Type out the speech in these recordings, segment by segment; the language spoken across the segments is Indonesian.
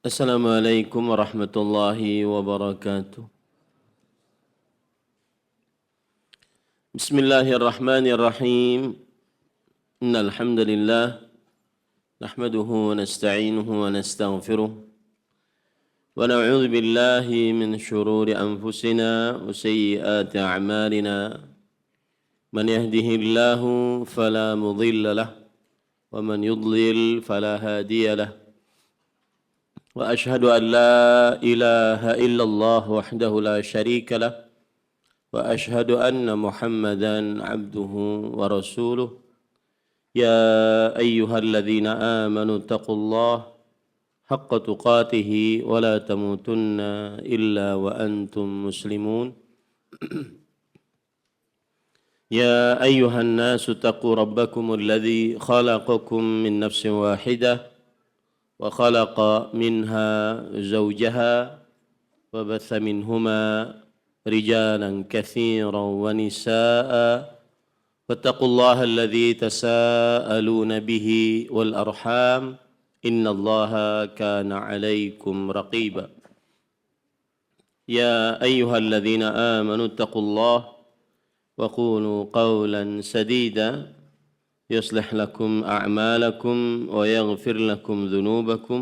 Assalamualaikum warahmatullahi wabarakatuh. Bismillahirrahmanirrahim. Innal hamdalillah nahmaduhu wa nasta'inuhu wa nastaghfiruh wa na'udzu billahi min shururi anfusina wa sayyiati a'malina. Man yahdihillahu fala mudilla lahu wa man yudlil fala hadiya lahu. Wa ashhadu an la ilaha illallah wahdahu la syarika lahu وأشهد أن محمدًا عبده ورسوله يا أيها الذين آمنوا اتقوا الله حق تقاته ولا تموتن إلا وأنتم مسلمون يا أيها الناس اتقوا ربكم الذي خلقكم من نفس واحدة وخلق منها زوجها وبث منهما رجالا كثيرا ونساء واتقوا الله الذي تساءلون به والأرحام إن الله كان عليكم رقيبا يا أيها الذين آمنوا اتقوا الله وقولوا قولا سديدا يصلح لكم أعمالكم ويغفر لكم ذنوبكم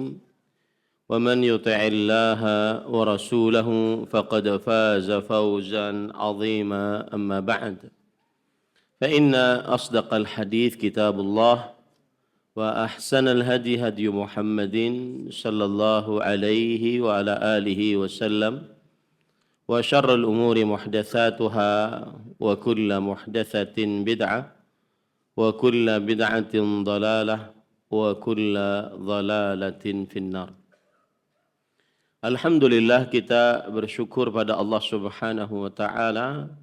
ومن يطع الله ورسوله فقد فاز فوزا عظيما أما بعد فإن أصدق الحديث كتاب الله وأحسن الهدي هدي محمد صلى الله عليه وعلى آله وسلم وشر الأمور محدثاتها وكل محدثة بدعة وكل بدعة ضلالة وكل ضلالة في النار. Alhamdulillah, kita bersyukur pada Allah Subhanahu wa taala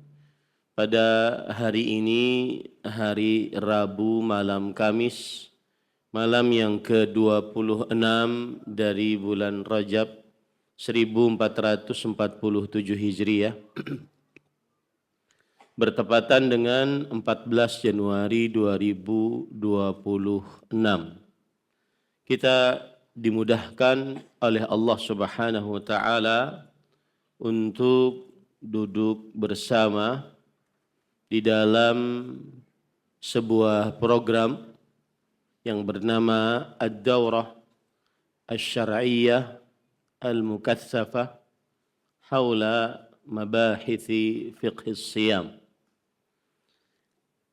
pada hari ini, hari Rabu malam Kamis, malam yang ke-26 dari bulan Rajab 1447 Hijriah, bertepatan dengan 14 Januari 2026. Kita dimudahkan oleh Allah Subhanahu wa taala untuk duduk bersama di dalam sebuah program yang bernama Ad-Daurah Asy-Syar'iyyah Al-Mukatsafah haula mabahithi fiqh as-siyam.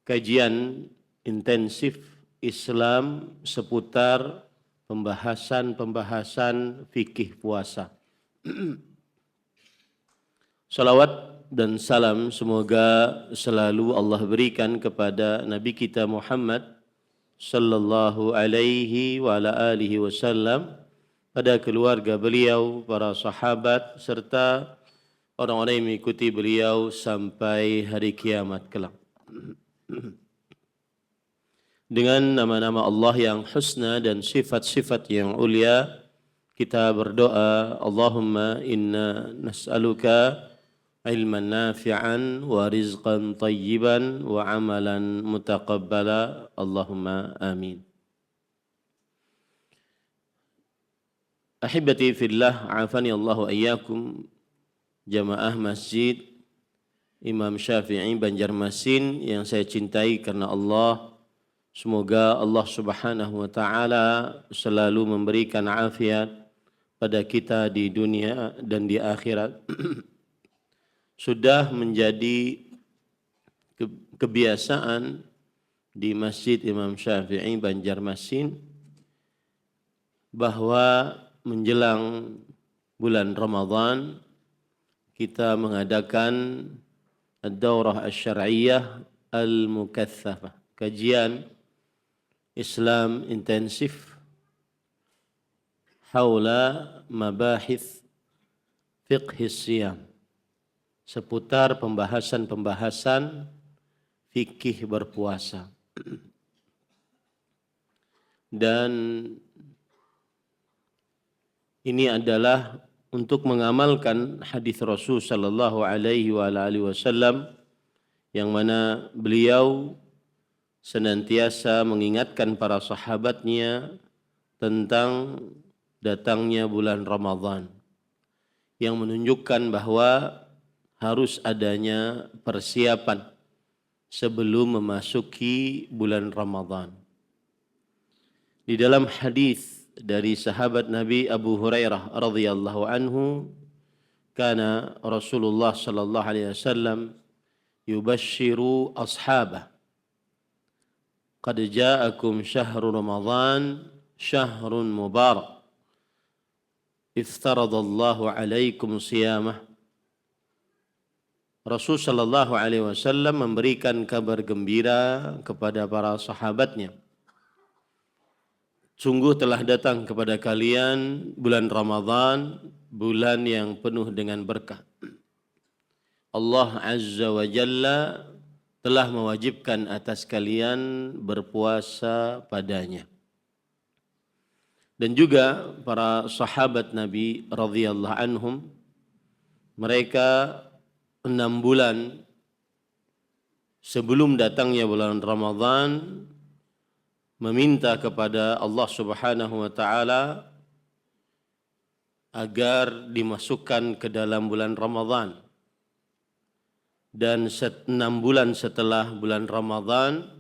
Kajian intensif Islam seputar pembahasan fikih puasa. Salawat dan salam semoga selalu Allah berikan kepada Nabi kita Muhammad sallallahu alaihi wa ala alihi wasallam, pada keluarga beliau, para sahabat, serta orang-orang yang mengikuti beliau sampai hari kiamat kelak. Dengan nama-nama Allah yang husna dan sifat-sifat yang ulia, kita berdoa, Allahumma inna nas'aluka ilman nafi'an wa rizqan tayyiban wa amalan mutaqabbala, Allahumma amin. Ahibati fillah, afani Allahu ayyakum, jamaah Masjid Imam Syafi'i Banjarmasin yang saya cintai karena Allah. Semoga Allah Subhanahu wa taala selalu memberikan afiat pada kita di dunia dan di akhirat. Sudah menjadi kebiasaan di Masjid Imam Syafi'i Banjarmasin bahwa menjelang bulan Ramadan kita mengadakan Ad-Daurah Asy-Syar'iyyah Al-Mukatsafah, kajian Islam intensif haula mabahith fiqh as-siyam, seputar pembahasan-pembahasan fikih berpuasa. Dan ini adalah untuk mengamalkan hadis Rasul sallallahu alaihi wasallam yang mana beliau senantiasa mengingatkan para sahabatnya tentang datangnya bulan Ramadan, yang menunjukkan bahwa harus adanya persiapan sebelum memasuki bulan Ramadan. Di dalam hadis dari sahabat Nabi Abu Hurairah radhiyallahu anhu, kana Rasulullah sallallahu alaihi wasallam yubashshiru ashabah, qad ja'akum syahrul Ramadan syahrun mubarak, iftaradallahu alaikum siyamah. Rasul sallallahu alaihi wasallam memberikan kabar gembira kepada para sahabatnya. Sungguh telah datang kepada kalian bulan Ramadan, bulan yang penuh dengan berkah. Allah Azza wa Jalla telah mewajibkan atas kalian berpuasa padanya. Dan juga para sahabat Nabi radhiyallahu anhum, mereka 6 bulan sebelum datangnya bulan Ramadan meminta kepada Allah Subhanahu wa taala agar dimasukkan ke dalam bulan Ramadan. Dan 6 bulan setelah bulan Ramadan,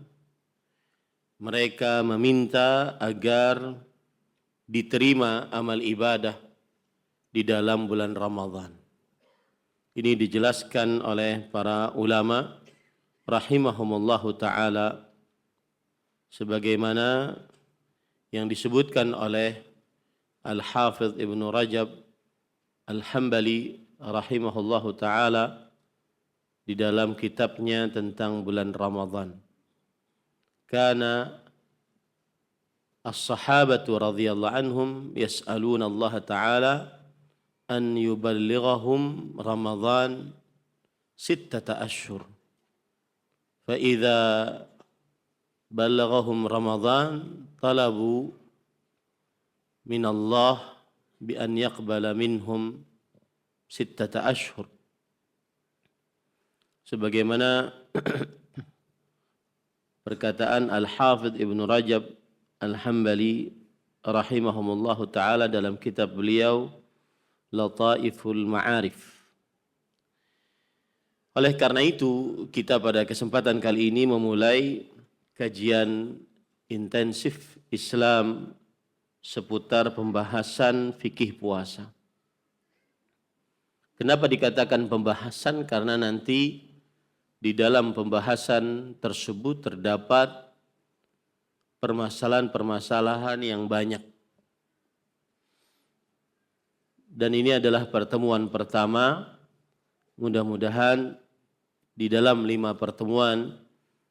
mereka meminta agar diterima amal ibadah di dalam bulan Ramadan. Ini dijelaskan oleh para ulama rahimahumullahu ta'ala sebagaimana yang disebutkan oleh Al-Hafidh Ibnu Rajab Al-Hambali rahimahullahu ta'ala di dalam kitabnya tentang bulan Ramadan. Kana as-sahabatu radhiyallahu anhum yas'aluna Allah Ta'ala an yuballighahum Ramadan 6 ashhur. Fa idza ballaghahum Ramadan talabu min Allah bi an yaqbala minhum 6 ashhur. Sebagaimana perkataan Al-Hafidh Ibnu Rajab Al-Hambali rahimahumullahu ta'ala dalam kitab beliau Lataiful Ma'arif. Oleh karena itu, kita pada kesempatan kali ini memulai kajian intensif Islam seputar pembahasan fikih puasa. Kenapa dikatakan pembahasan? Karena nanti di dalam pembahasan tersebut terdapat permasalahan-permasalahan yang banyak. Dan ini adalah pertemuan pertama. Mudah-mudahan di dalam 5 pertemuan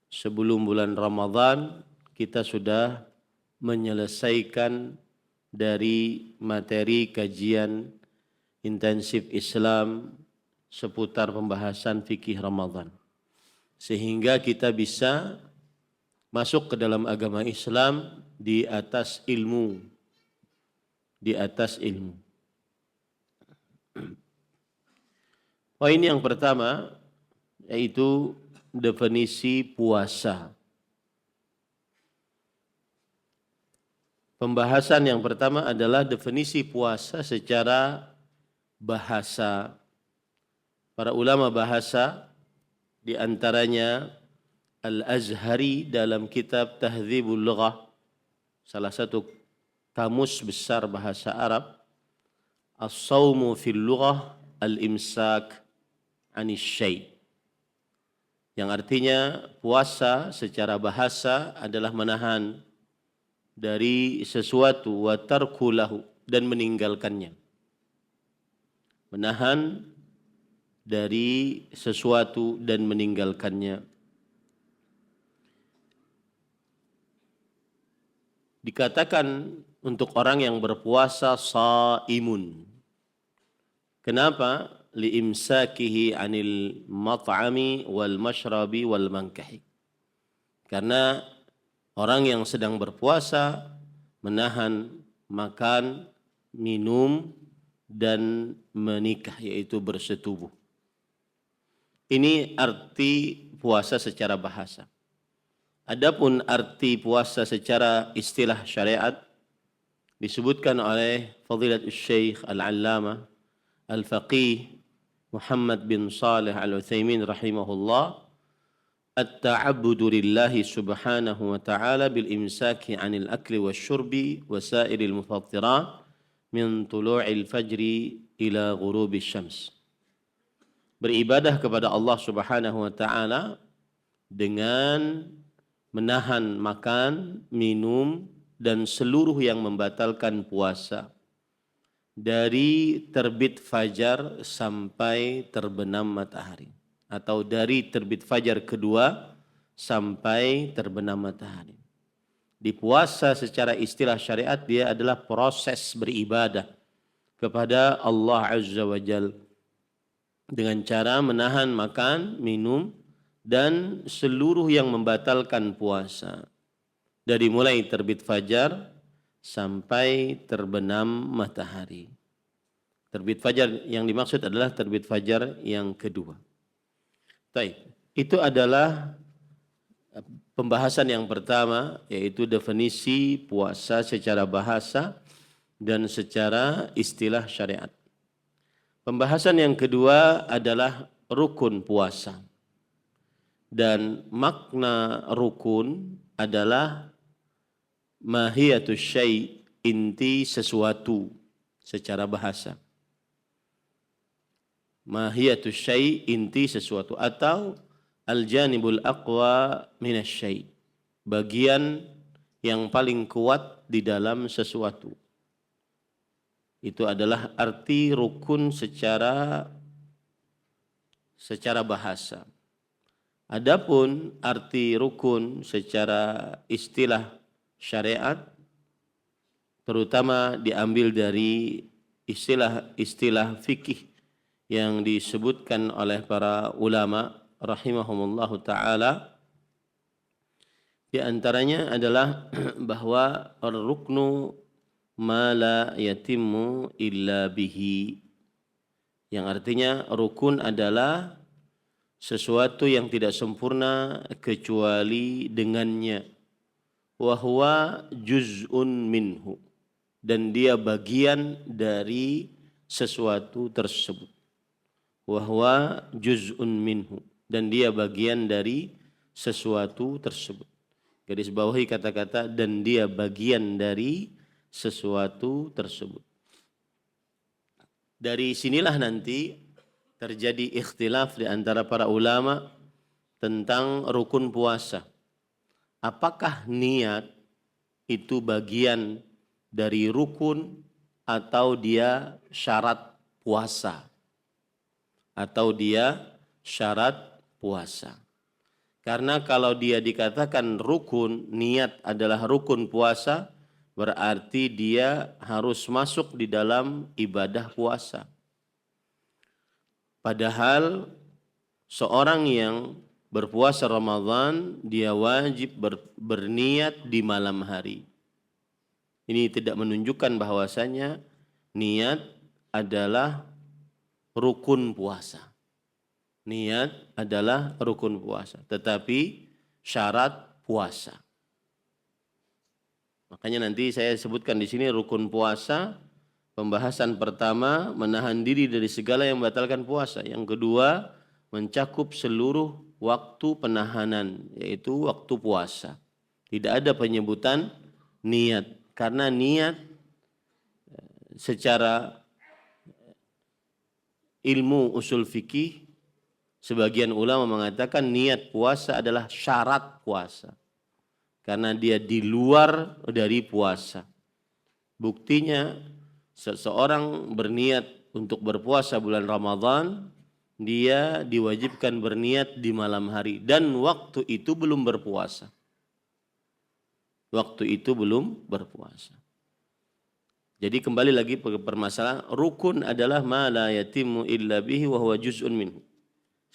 sebelum bulan Ramadan kita sudah menyelesaikan dari materi kajian intensif Islam seputar pembahasan fikih Ramadan. Sehingga kita bisa masuk ke dalam agama Islam di atas ilmu. Di atas ilmu. Poin yang pertama yaitu definisi puasa. Pembahasan yang pertama adalah definisi puasa secara bahasa. Para ulama bahasa di antaranya Al-Azhari dalam kitab Tahdzibul Lughah, salah satu kamus besar bahasa Arab, As-Sawmu fil Lughah Al-Imsak anis syai', yang artinya puasa secara bahasa adalah menahan dari sesuatu wa tarku lahu, dan meninggalkannya. Menahan dari sesuatu dan meninggalkannya. Dikatakan untuk orang yang berpuasa shaimun. Kenapa? Liimsakihi anil mat'ami wal mashrabi wal mankahi. Karena orang yang sedang berpuasa menahan makan, minum, dan menikah, yaitu bersetubuh. Ini arti puasa secara bahasa. Adapun arti puasa secara istilah syariat disebutkan oleh Fadilatul Syekh Al-Allamah Al-Faqih Muhammad bin Salih Al-Utsaimin rahimahullah, at-ta'abbudu lillahi subhanahu wa ta'ala bil imsaki 'anil akli wasyurbi wa sa'iril mufattirat min tulu'il fajri ila ghurubi syams. Beribadah kepada Allah Subhanahu wa taala dengan menahan makan, minum dan seluruh yang membatalkan puasa dari terbit fajar sampai terbenam matahari, atau dari terbit fajar kedua sampai terbenam matahari. Di puasa secara istilah syariat dia adalah proses beribadah kepada Allah Azza wa Jalla dengan cara menahan makan, minum, dan seluruh yang membatalkan puasa dari mulai terbit fajar sampai terbenam matahari. Terbit fajar yang dimaksud adalah terbit fajar yang kedua. Baik, itu adalah pembahasan yang pertama, yaitu definisi puasa secara bahasa dan secara istilah syariat. Pembahasan yang kedua adalah rukun puasa. Dan makna rukun adalah mahiyatus syai', inti sesuatu secara bahasa. Mahiyatus syai', inti sesuatu, atau al-janibul aqwa minasy syai', bagian yang paling kuat di dalam sesuatu. Itu adalah arti rukun secara bahasa. Adapun arti rukun secara istilah syariat terutama diambil dari istilah fikih yang disebutkan oleh para ulama rahimahumullahu taala. Di antaranya adalah bahwa ar-ruknu ma la yatimmu illa bihi, yang artinya rukun adalah sesuatu yang tidak sempurna kecuali dengannya. Wa huwa juz'un minhu, dan dia bagian dari sesuatu tersebut. Wa huwa juz'un minhu, dan dia bagian dari sesuatu tersebut. Garis bawahi kata-kata dan dia bagian dari sesuatu tersebut. Dari sinilah nanti terjadi ikhtilaf di antara para ulama tentang rukun puasa. Apakah niat itu bagian dari rukun atau dia syarat puasa? Atau dia syarat puasa? Karena kalau dia dikatakan rukun, niat adalah rukun puasa, berarti dia harus masuk di dalam ibadah puasa. Padahal seorang yang berpuasa Ramadan, dia wajib berniat di malam hari. Ini tidak menunjukkan bahwasanya niat adalah rukun puasa. Niat adalah rukun puasa, tetapi syarat puasa. Makanya nanti saya sebutkan di sini rukun puasa. Pembahasan pertama menahan diri dari segala yang membatalkan puasa. Yang kedua mencakup seluruh waktu penahanan, yaitu waktu puasa. Tidak ada penyebutan niat, karena niat secara ilmu usul fikih sebagian ulama mengatakan niat puasa adalah syarat puasa. Karena dia di luar dari puasa. Buktinya seseorang berniat untuk berpuasa bulan Ramadan, dia diwajibkan berniat di malam hari dan waktu itu belum berpuasa. Waktu itu belum berpuasa. Jadi kembali lagi ke permasalahan, rukun adalah ma la yatimmu illa bihi wa huwa juz'un minhu.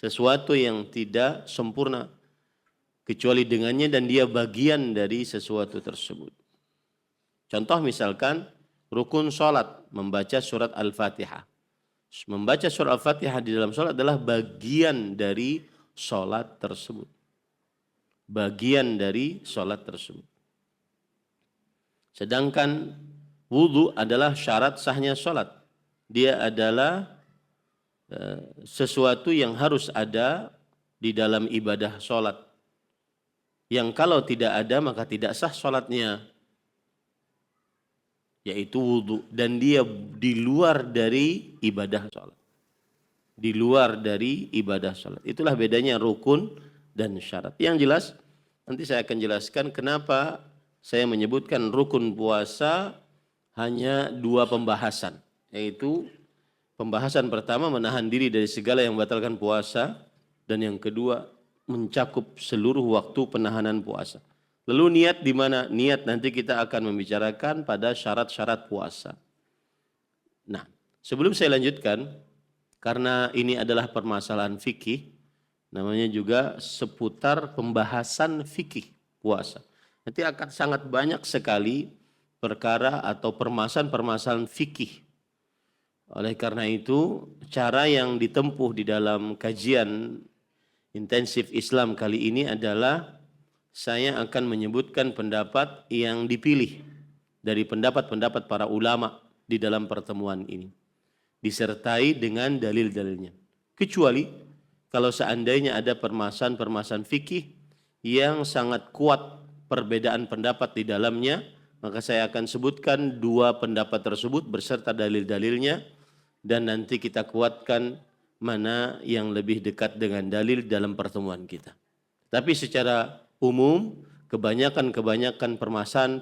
Sesuatu yang tidak sempurna kecuali dengannya dan dia bagian dari sesuatu tersebut. Contoh misalkan rukun sholat, membaca surat Al-Fatihah. Membaca surat Al-Fatihah di dalam sholat adalah bagian dari sholat tersebut. Bagian dari sholat tersebut. Sedangkan Wudu adalah syarat sahnya sholat. Dia adalah sesuatu yang harus ada di dalam ibadah sholat. Yang kalau tidak ada maka tidak sah sholatnya. Yaitu wudu. Dan dia di luar dari ibadah sholat. Di luar dari ibadah sholat. Itulah bedanya rukun dan syarat. Yang jelas, nanti saya akan jelaskan kenapa saya menyebutkan rukun puasa hanya 2 pembahasan, yaitu pembahasan pertama menahan diri dari segala yang membatalkan puasa, dan yang kedua mencakup seluruh waktu penahanan puasa. Lalu niat di mana? Niat nanti kita akan membicarakan pada syarat-syarat puasa. Nah, sebelum saya lanjutkan, karena ini adalah permasalahan fikih, namanya juga seputar pembahasan fikih puasa. Nanti akan sangat banyak sekali perkara atau permasalahan-permasalahan fikih. Oleh karena itu, cara yang ditempuh di dalam kajian intensif Islam kali ini adalah saya akan menyebutkan pendapat yang dipilih dari pendapat-pendapat para ulama di dalam pertemuan ini, disertai dengan dalil-dalilnya. Kecuali kalau seandainya ada permasalahan-permasalahan fikih yang sangat kuat perbedaan pendapat di dalamnya, maka saya akan sebutkan 2 pendapat tersebut beserta dalil-dalilnya, dan nanti kita kuatkan mana yang lebih dekat dengan dalil dalam pertemuan kita. Tapi secara umum, kebanyakan pembahasan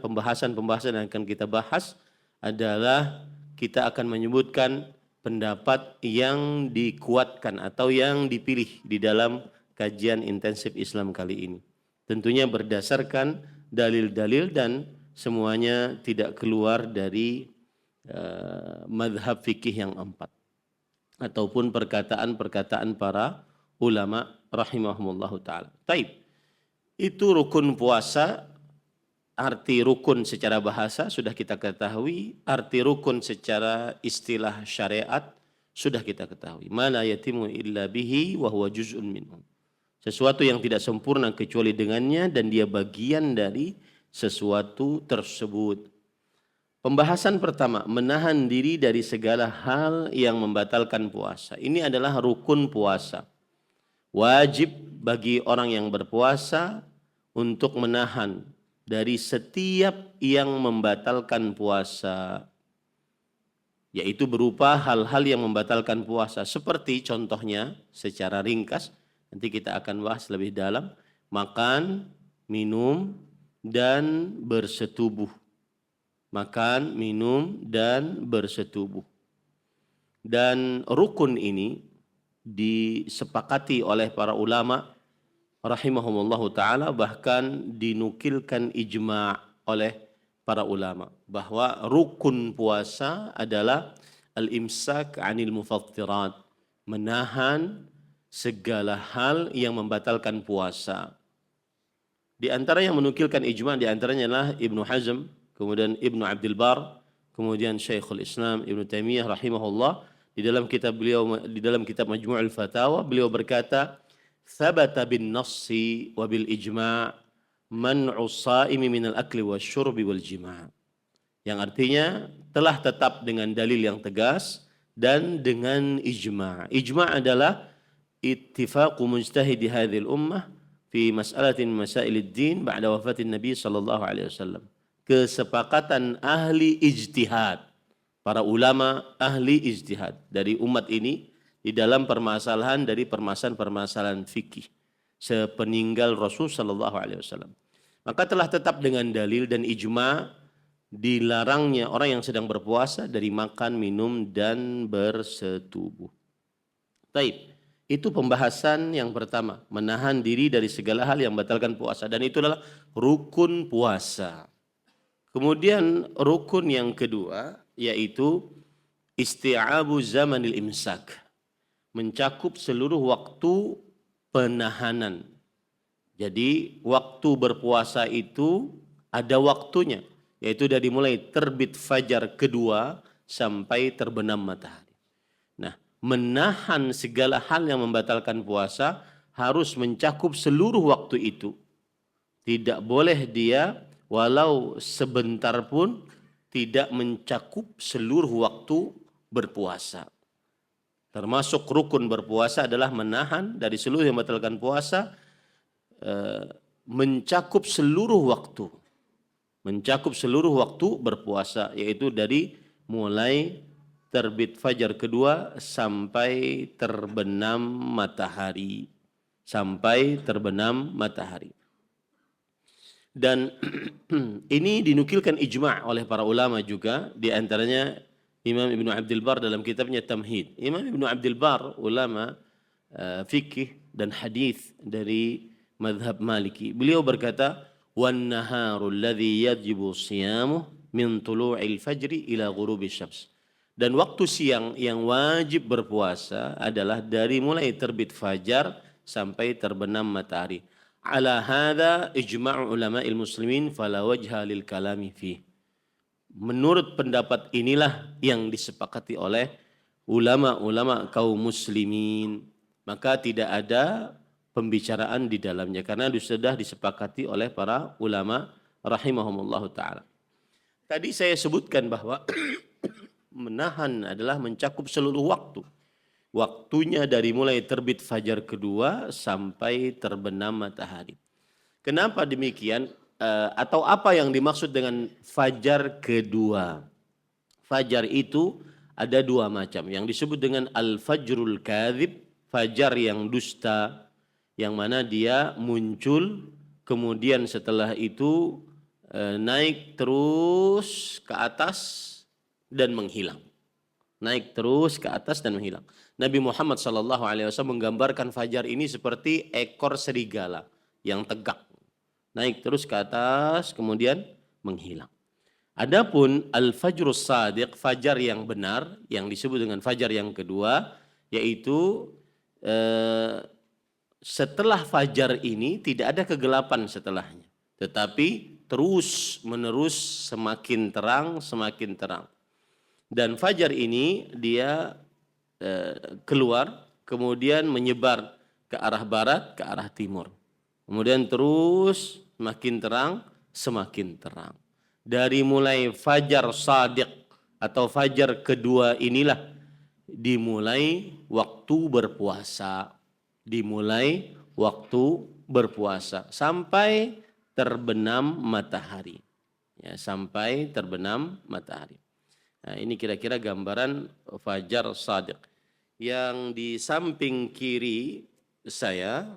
yang akan kita bahas adalah kita akan menyebutkan pendapat yang dikuatkan atau yang dipilih di dalam kajian intensif Islam kali ini. Tentunya berdasarkan dalil-dalil dan semuanya tidak keluar dari madhab fikih yang 4 ataupun perkataan-perkataan para ulama rahimahumullahu ta'ala. Taib, itu rukun puasa. Arti rukun secara bahasa sudah kita ketahui, arti rukun secara istilah syariat sudah kita ketahui. Ma la yatimu illa bihi wa huwa juz'un minhu. Sesuatu yang tidak sempurna kecuali dengannya dan dia bagian dari sesuatu tersebut. Pembahasan pertama, menahan diri dari segala hal yang membatalkan puasa. Ini adalah rukun puasa. Wajib bagi orang yang berpuasa untuk menahan dari setiap yang membatalkan puasa, yaitu berupa hal-hal yang membatalkan puasa. Seperti contohnya secara ringkas, nanti kita akan bahas lebih dalam, makan, minum, dan bersetubuh. Makan, minum, dan bersetubuh. Dan rukun ini disepakati oleh para ulama rahimahumullahu ta'ala, bahkan dinukilkan ijma' oleh para ulama bahwa rukun puasa adalah al-imsak 'anil mufattirat, menahan segala hal yang membatalkan puasa. Di antara yang menukilkan ijma' di antaranya adalah Ibnu Hazm, kemudian Ibnu Abdul Bar, kemudian Syekhul Islam Ibnu Taimiyah rahimahullah. Di dalam kitab beliau, di dalam kitab Majmu'ul Fatawa, beliau berkata, "Thabata bin nassi wa bil ijma' man'u shaimi minal akli wasyurbi wal jima'." Yang artinya telah tetap dengan dalil yang tegas dan dengan ijma'. Ijma' adalah ittifaqu mujtahidi hadhil ummah fi mas'alatin masailid din ba'da wafatin Nabi sallallahu alaihi wasallam. Kesepakatan ahli ijtihad, para ulama ahli ijtihad dari umat ini di dalam permasalahan dari permasalahan fikih sepeninggal Rasul sallallahu alaihi wasallam. Maka telah tetap dengan dalil dan ijma' dilarangnya orang yang sedang berpuasa dari makan, minum, dan bersetubuh. Taib, itu pembahasan yang pertama, menahan diri dari segala hal yang membatalkan puasa, dan itu adalah rukun puasa. Kemudian rukun yang kedua yaitu isti'abu zamanil imsak, mencakup seluruh waktu penahanan. Jadi waktu berpuasa itu ada waktunya, yaitu dari mulai terbit fajar kedua sampai terbenam matahari. Nah, menahan segala hal yang membatalkan puasa harus mencakup seluruh waktu itu. Tidak boleh dia walau sebentar pun tidak mencakup seluruh waktu berpuasa. Termasuk rukun berpuasa adalah menahan dari seluruh yang membatalkan puasa, mencakup seluruh waktu. Mencakup seluruh waktu berpuasa, yaitu dari mulai terbit fajar kedua sampai terbenam matahari. Sampai terbenam matahari. Dan ini dinukilkan ijma' oleh para ulama juga, di antaranya Imam Ibnu Abdul Bar dalam kitabnya Tamhid. Imam Ibnu Abdul Bar, ulama fikih dan hadis dari mazhab Maliki. Beliau berkata, "Wan naharul ladzi yajibu siyamuh min tulu'il fajri ila ghurubi syams." Dan waktu siang yang wajib berpuasa adalah dari mulai terbit fajar sampai terbenam matahari. Ala hadza ijma'u ulama'il muslimin fala wajha lil kalami fi. Menurut pendapat inilah yang disepakati oleh ulama-ulama kaum muslimin, maka tidak ada pembicaraan di dalamnya karena sudah disepakati oleh para ulama rahimahumullah taala. Tadi saya sebutkan bahwa menahan adalah mencakup seluruh waktu. Waktunya dari mulai terbit fajar kedua sampai terbenam matahari. Kenapa demikian? Atau apa yang dimaksud dengan fajar kedua? Fajar itu ada dua macam. Yang disebut dengan al-fajrul kadhib, fajar yang dusta, yang mana dia muncul, kemudian setelah itu naik terus ke atas dan menghilang. Naik terus ke atas dan menghilang. Nabi Muhammad SAW menggambarkan fajar ini seperti ekor serigala yang tegak. Naik terus ke atas, kemudian menghilang. Adapun al-fajrus sadiq, fajar yang benar, yang disebut dengan fajar yang kedua, yaitu setelah fajar ini tidak ada kegelapan setelahnya. Tetapi terus menerus semakin terang, semakin terang. Dan fajar ini dia keluar, kemudian menyebar ke arah barat, ke arah timur. Kemudian terus semakin terang, semakin terang. Dari mulai fajar shadiq atau fajar kedua inilah dimulai waktu berpuasa. Dimulai waktu berpuasa sampai terbenam matahari. Ya, sampai terbenam matahari. Nah, ini kira-kira gambaran fajar shadiq. Yang di samping kiri saya,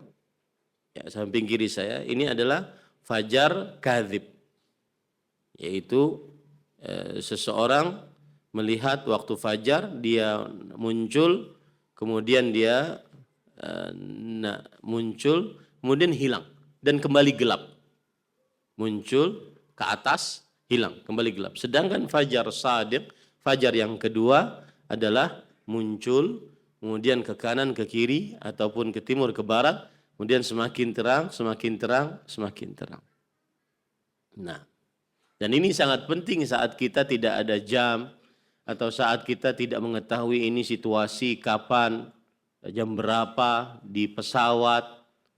ini adalah fajar kadzib. Yaitu seseorang melihat waktu fajar, dia muncul, kemudian dia muncul, kemudian hilang dan kembali gelap. Muncul ke atas, hilang, kembali gelap. Sedangkan fajar shadiq, fajar yang kedua adalah muncul, kemudian ke kanan, ke kiri, ataupun ke timur, ke barat, kemudian semakin terang, semakin terang, semakin terang. Nah, dan ini sangat penting saat kita tidak ada jam, atau saat kita tidak mengetahui ini situasi kapan, jam berapa, di pesawat,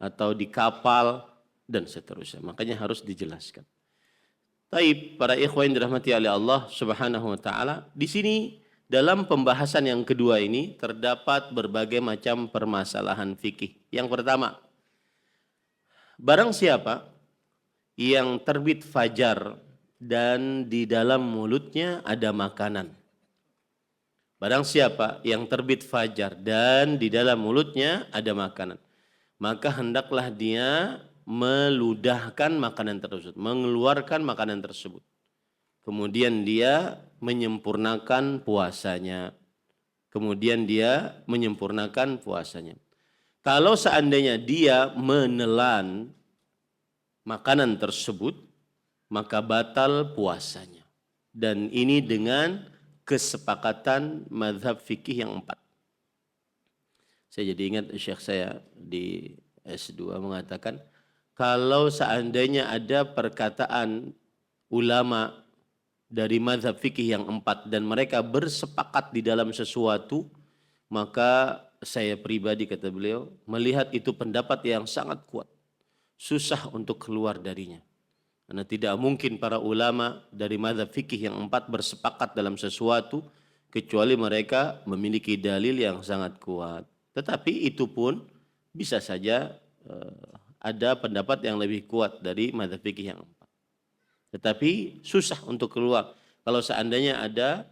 atau di kapal, dan seterusnya. Makanya harus dijelaskan. Taib, para ikhwan yang dirahmati oleh Allah Subhanahu wa taala, di sini dalam pembahasan yang kedua ini terdapat berbagai macam permasalahan fikih. Yang pertama, barang siapa yang terbit fajar dan di dalam mulutnya ada makanan. Barang siapa yang terbit fajar dan di dalam mulutnya ada makanan, maka hendaklah dia meludahkan makanan tersebut, mengeluarkan makanan tersebut. Kemudian dia menyempurnakan puasanya. Kalau seandainya dia menelan makanan tersebut, maka batal puasanya. Dan ini dengan kesepakatan mazhab fikih yang 4. Saya jadi ingat syekh saya di S2 mengatakan, kalau seandainya ada perkataan ulama dari mazhab fikih yang 4 dan mereka bersepakat di dalam sesuatu, maka saya pribadi, kata beliau, melihat itu pendapat yang sangat kuat. Susah untuk keluar darinya. Karena tidak mungkin para ulama dari mazhab fikih yang 4 bersepakat dalam sesuatu kecuali mereka memiliki dalil yang sangat kuat. Tetapi itu pun bisa saja ada pendapat yang lebih kuat dari mazhab fikih yang 4. Tetapi susah untuk keluar kalau seandainya ada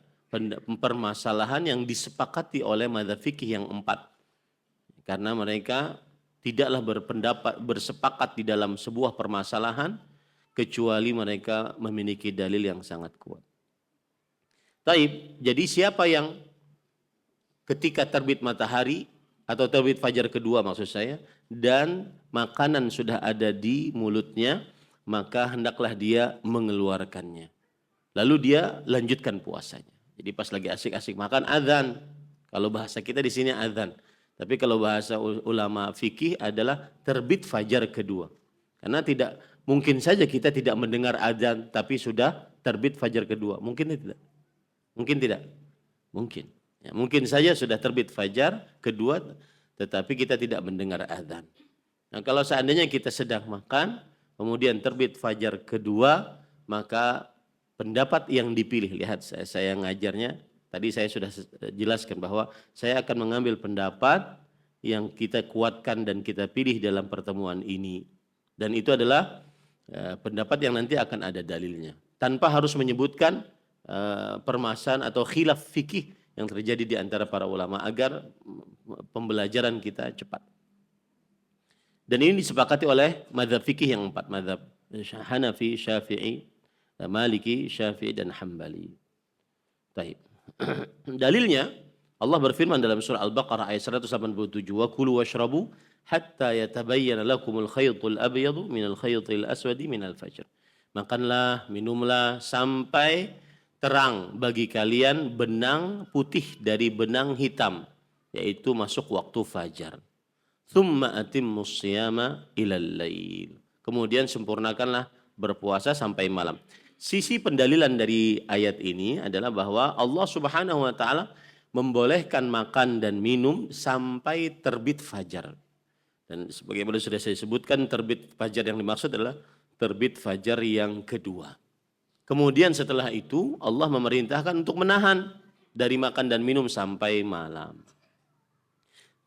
permasalahan yang disepakati oleh mazhab fikih yang 4. Karena mereka tidaklah bersepakat di dalam sebuah permasalahan kecuali mereka memiliki dalil yang sangat kuat. Taib, jadi siapa yang ketika terbit matahari atau terbit fajar kedua maksud saya, dan makanan sudah ada di mulutnya, maka hendaklah dia mengeluarkannya. Lalu dia lanjutkan puasanya. Jadi pas lagi asik-asik makan, azan. Kalau bahasa kita di sini azan. Tapi kalau bahasa ulama fikih adalah terbit fajar kedua. Karena tidak mungkin saja kita tidak mendengar azan tapi sudah terbit fajar kedua. Mungkin tidak? Mungkin tidak? Mungkin. Ya, mungkin saja sudah terbit fajar kedua tetapi kita tidak mendengar azan. Nah, kalau seandainya kita sedang makan kemudian terbit fajar kedua, maka pendapat yang dipilih, lihat saya ngajarnya, tadi saya sudah jelaskan bahwa saya akan mengambil pendapat yang kita kuatkan dan kita pilih dalam pertemuan ini. Dan itu adalah pendapat yang nanti akan ada dalilnya. Tanpa harus menyebutkan permasalahan atau khilaf fikih yang terjadi di antara para ulama agar pembelajaran kita cepat. Dan ini disepakati oleh mazhab fikih yang 4, mazhab Hanafi, Syafi'i, Maliki, Syafi'i dan Hambali. Baik. Dalilnya Allah berfirman dalam surah Al-Baqarah ayat 187, "Wa kulu washrabu hatta yatabayyana lakumul khaytul abyadu minal khaytil aswadi minal fajr." Makanlah, minumlah sampai terang bagi kalian benang putih dari benang hitam, yaitu masuk waktu fajar. Tsumma atimmus shiyama ilal lail. Kemudian sempurnakanlah berpuasa sampai malam. Sisi pendalilan dari ayat ini adalah bahwa Allah Subhanahu wa taala membolehkan makan dan minum sampai terbit fajar. Dan sebagaimana sudah saya sebutkan, terbit fajar yang dimaksud adalah terbit fajar yang kedua. Kemudian setelah itu Allah memerintahkan untuk menahan dari makan dan minum sampai malam.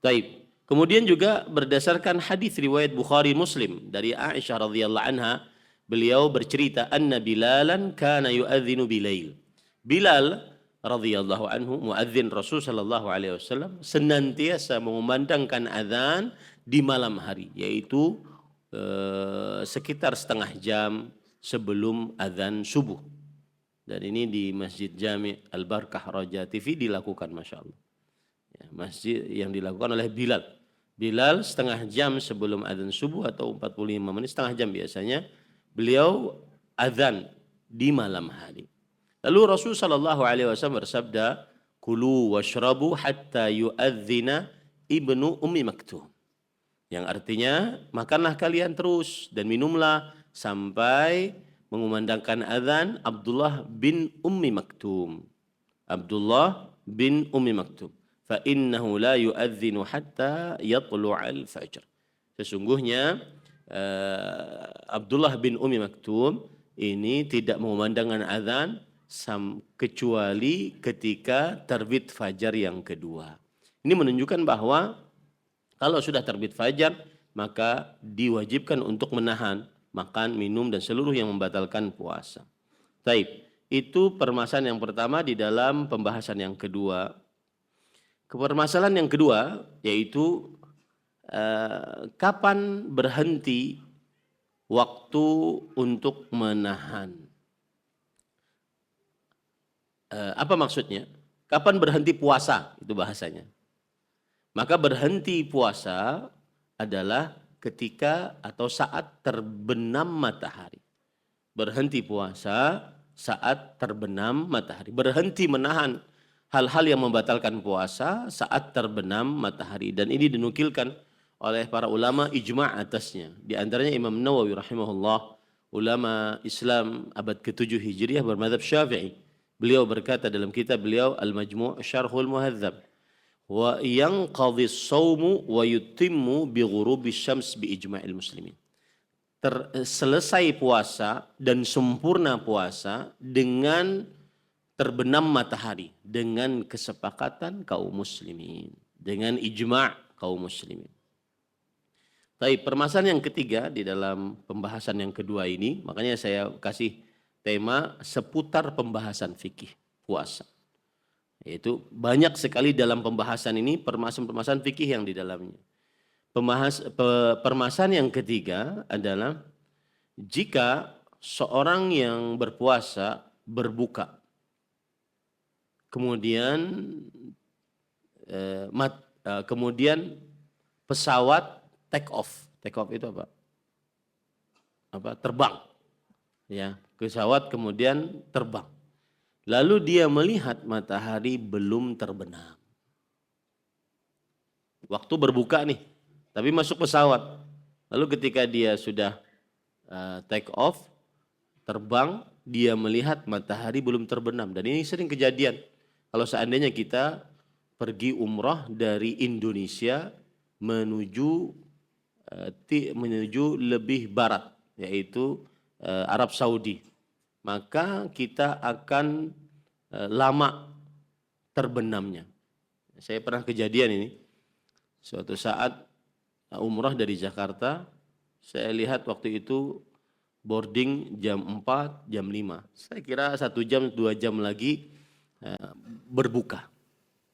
Baik. Kemudian juga berdasarkan hadis riwayat Bukhari Muslim dari Aisyah radhiyallahu anha, beliau bercerita anna Bilalan kana yu'adzinu bilail. Bilal radhiyallahu anhu, muadzin Rasul sallallahu alaihi wasallam, senantiasa mengumandangkan azan di malam hari, yaitu sekitar setengah jam sebelum azan subuh. Dan ini di Masjid Jami' Al-Barkah Raja TV dilakukan, Masya Allah. Ya, masjid yang dilakukan oleh Bilal. Bilal setengah jam sebelum azan subuh atau 45 menit, setengah jam biasanya, beliau azan di malam hari. Lalu Rasul sallallahu alaihi wasallam bersabda, "Kulu washrabu hatta yu'adzina ibnu Ummi Maktum." Yang artinya, makanlah kalian terus dan minumlah sampai mengumandangkan azan Abdullah bin Ummi Maktum. Abdullah bin Ummi Maktum. Fa innahu la yu'adzinu hatta yatlu'al fajr. Sesungguhnya Abdullah bin Ummi Maktum ini tidak mengumandangkan azan kecuali ketika terbit fajar yang kedua. Ini menunjukkan bahwa kalau sudah terbit fajar maka diwajibkan untuk menahan makan, minum dan seluruh yang membatalkan puasa. Taib. Itu permasalahan yang pertama di dalam pembahasan yang kedua. Permasalahan yang kedua yaitu kapan berhenti waktu untuk menahan. Apa maksudnya? Kapan berhenti puasa, itu bahasanya. Maka berhenti puasa adalah ketika atau saat terbenam matahari. Berhenti puasa saat terbenam matahari. Berhenti menahan hal-hal yang membatalkan puasa saat terbenam matahari. Dan ini dinukilkan oleh para ulama ijma' atasnya. Di antaranya Imam Nawawi rahimahullah, ulama Islam abad ke-7 Hijriah bermadzhab Syafi'i. Beliau berkata dalam kitab beliau Al-Majmu' Syarhul Muhadzab, wa yanqadhi as-shaumu wa yutimmu bi ghurubi syams bi ijma'il muslimin. selesai puasa dan sempurna puasa dengan terbenam matahari, dengan kesepakatan kaum muslimin, dengan ijma' kaum muslimin. Tapi permasalahan yang ketiga di dalam pembahasan yang kedua ini, makanya saya kasih tema seputar pembahasan fikih puasa. Yaitu banyak sekali dalam pembahasan ini permasalahan fikih yang di dalamnya. Permasalahan yang ketiga adalah jika seorang yang berpuasa berbuka, kemudian pesawat take off itu apa? Terbang, ya, pesawat kemudian terbang. Lalu dia melihat matahari belum terbenam. Waktu berbuka nih, tapi masuk pesawat. Lalu ketika dia sudah take off, terbang, dia melihat matahari belum terbenam. Dan ini sering kejadian. Kalau seandainya kita pergi umrah dari Indonesia menuju lebih barat, yaitu Arab Saudi, maka kita akan lama terbenamnya. Saya pernah kejadian ini, suatu saat umrah dari Jakarta, saya lihat waktu itu boarding jam 4, jam 5. Saya kira 1 jam, 2 jam lagi berbuka.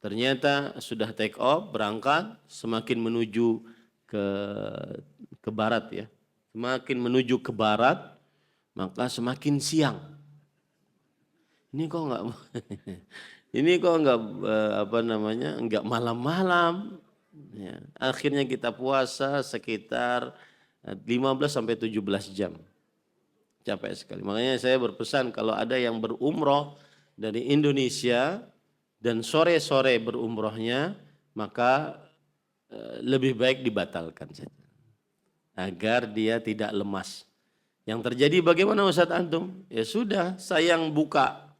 Ternyata sudah take off, berangkat, semakin menuju ke barat ya. Semakin menuju ke barat, maka semakin siang. Ini kok enggak malam-malam. Ya, akhirnya kita puasa sekitar 15 sampai 17 jam. Capek sekali. Makanya saya berpesan kalau ada yang berumroh dari Indonesia dan sore-sore berumrohnya, maka lebih baik dibatalkan saja. Agar dia tidak lemas. Yang terjadi bagaimana Ustadz Antum? Ya sudah, sayang buka.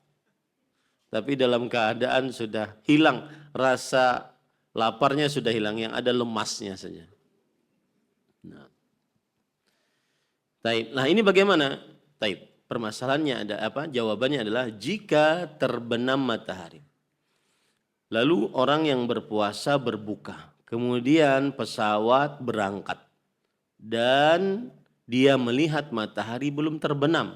Tapi dalam keadaan sudah hilang rasa laparnya, sudah hilang, yang ada lemasnya saja. Nah ini bagaimana? Permasalahannya ada apa? Jawabannya adalah jika terbenam matahari. Lalu orang yang berpuasa berbuka. Kemudian pesawat berangkat. Dan dia melihat matahari belum terbenam.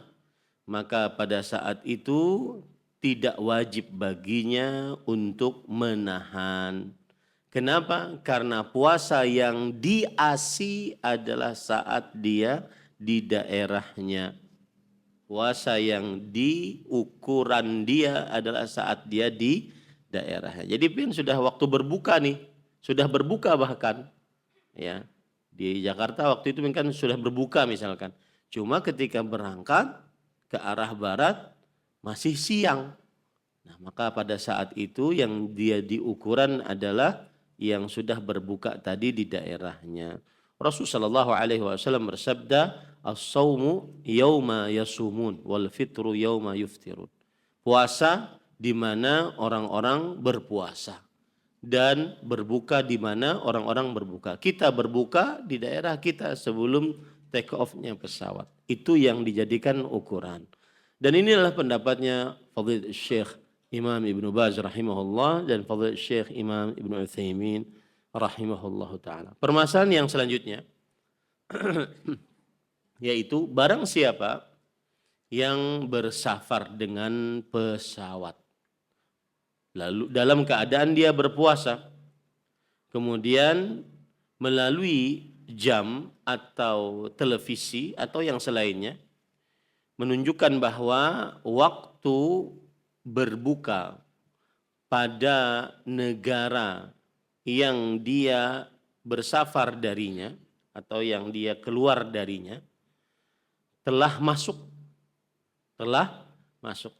Maka pada saat itu tidak wajib baginya untuk menahan. Kenapa? Karena puasa yang diasi adalah saat dia di daerahnya. Puasa yang diukuran dia adalah saat dia di daerahnya. Jadi sudah waktu berbuka nih, sudah berbuka bahkan. Ya, di Jakarta waktu itu kan sudah berbuka misalkan. Cuma ketika berangkat ke arah barat masih siang. Nah, maka pada saat itu yang dia diukuran adalah yang sudah berbuka tadi di daerahnya. Rasulullah SAW bersabda, as-sawmu yawma yasumun wal fitru yawma yuftirun. Puasa di mana orang-orang berpuasa dan berbuka di mana orang-orang berbuka. Kita berbuka di daerah kita sebelum take off-nya pesawat. Itu yang dijadikan ukuran. Dan inilah pendapatnya Fadhil Syekh Imam Ibn Baz rahimahullah dan Fadhil Syekh Imam Ibn Utsaimin rahimahullah ta'ala. Permasalahan yang selanjutnya yaitu barang siapa yang bersafar dengan pesawat. Lalu dalam keadaan dia berpuasa, kemudian melalui jam atau televisi atau yang selainnya menunjukkan bahwa waktu berbuka pada negara yang dia bersafar darinya atau yang dia keluar darinya telah masuk.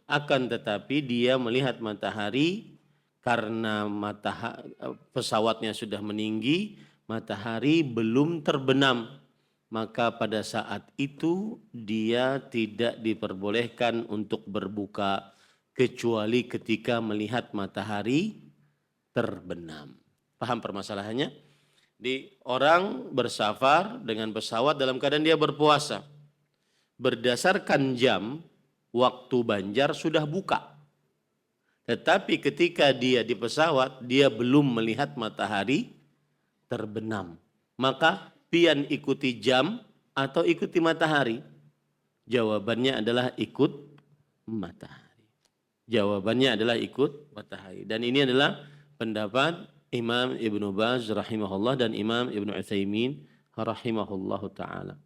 Akan tetapi dia melihat matahari karena pesawatnya sudah meninggi, matahari belum terbenam. Maka pada saat itu dia tidak diperbolehkan untuk berbuka kecuali ketika melihat matahari terbenam. Paham permasalahannya? Di orang bersafar dengan pesawat dalam keadaan dia berpuasa. Berdasarkan jam, waktu Banjar sudah buka. Tetapi ketika dia di pesawat, dia belum melihat matahari terbenam. Maka pian ikuti jam atau ikuti matahari? Jawabannya adalah ikut matahari. Jawabannya adalah ikut matahari. Dan ini adalah pendapat Imam Ibnu Baz rahimahullah dan Imam Ibnu Utsaimin rahimahullahu taala.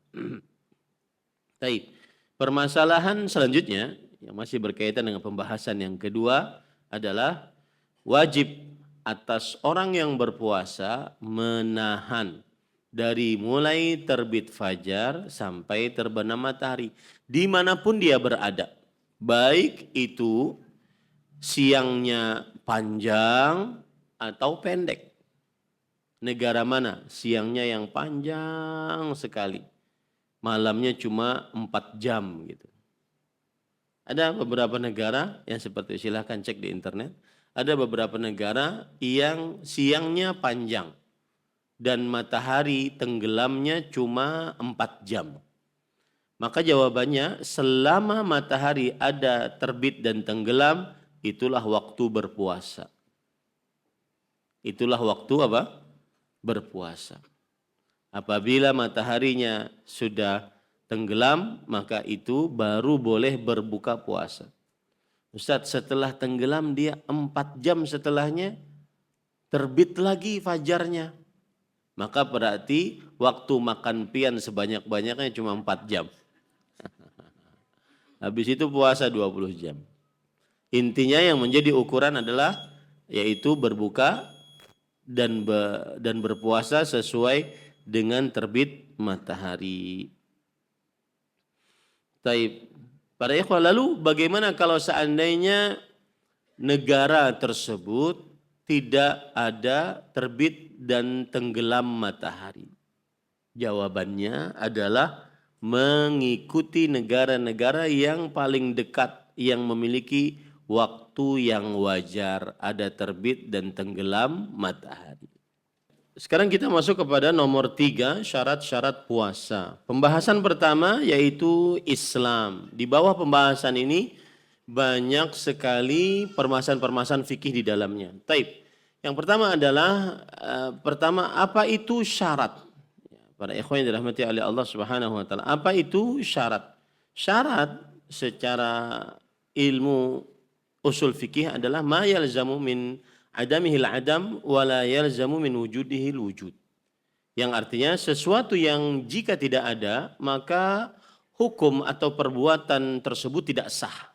Baik. Permasalahan selanjutnya yang masih berkaitan dengan pembahasan yang kedua adalah wajib atas orang yang berpuasa menahan dari mulai terbit fajar sampai terbenam matahari dimanapun dia berada, baik itu siangnya panjang atau pendek. Negara mana siangnya yang panjang sekali, malamnya cuma 4 jam gitu. Ada beberapa negara yang seperti itu, silahkan cek di internet. Ada beberapa negara yang siangnya panjang dan matahari tenggelamnya cuma 4 jam. Maka jawabannya selama matahari ada terbit dan tenggelam, itulah waktu berpuasa. Itulah waktu apa? Berpuasa. Apabila mataharinya sudah tenggelam, maka itu baru boleh berbuka puasa. Ustadz, setelah tenggelam dia 4 jam setelahnya terbit lagi fajarnya. Maka berarti waktu makan pian sebanyak-banyaknya cuma 4 jam. Habis itu puasa 20 jam. Intinya yang menjadi ukuran adalah yaitu berbuka dan berpuasa sesuai dengan terbit matahari. Taib. Para ikhwan, lalu bagaimana kalau seandainya negara tersebut tidak ada terbit dan tenggelam matahari? Jawabannya adalah mengikuti negara-negara yang paling dekat yang memiliki waktu yang wajar ada terbit dan tenggelam matahari. Sekarang kita masuk kepada nomor 3, syarat-syarat puasa. Pembahasan pertama yaitu Islam. Di bawah pembahasan ini banyak sekali permasalahan-permasalahan fikih di dalamnya. Taib. Yang pertama adalah apa itu syarat? Para ikhwan yang dirahmati oleh Allah Subhanahu wa taala. Apa itu syarat? Syarat secara ilmu usul fikih adalah ma yalzamu min adamihil adam wala yalzamu min wujudihil wujud. Yang artinya sesuatu yang jika tidak ada maka hukum atau perbuatan tersebut tidak sah.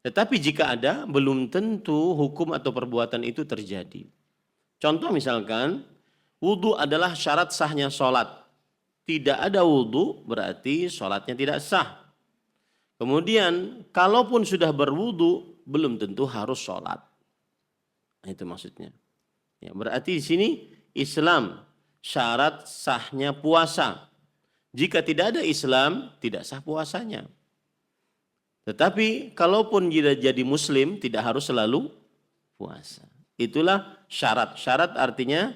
Tetapi jika ada belum tentu hukum atau perbuatan itu terjadi. Contoh misalkan wudu adalah syarat sahnya sholat. Tidak ada wudu berarti sholatnya tidak sah. Kemudian kalaupun sudah berwudu belum tentu harus sholat. Itu maksudnya. Ya, berarti di sini Islam syarat sahnya puasa. Jika tidak ada Islam tidak sah puasanya. Tetapi kalaupun jadi muslim tidak harus selalu puasa. Itulah syarat. Syarat artinya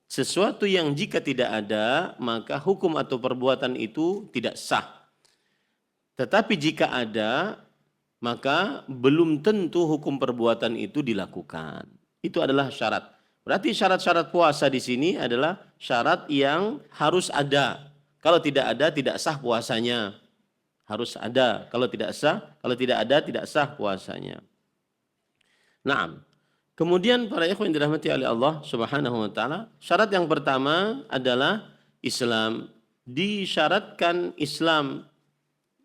sesuatu yang jika tidak ada maka hukum atau perbuatan itu tidak sah. Tetapi jika ada maka belum tentu hukum perbuatan itu dilakukan. Itu adalah syarat. Berarti syarat-syarat puasa di sini adalah syarat yang harus ada. Kalau tidak ada tidak sah puasanya. Harus ada. Kalau tidak ada tidak sah puasanya. Naam. Kemudian para ikhwan yang dirahmati oleh Allah Subhanahu wa taala, syarat yang pertama adalah Islam. Disyaratkan Islam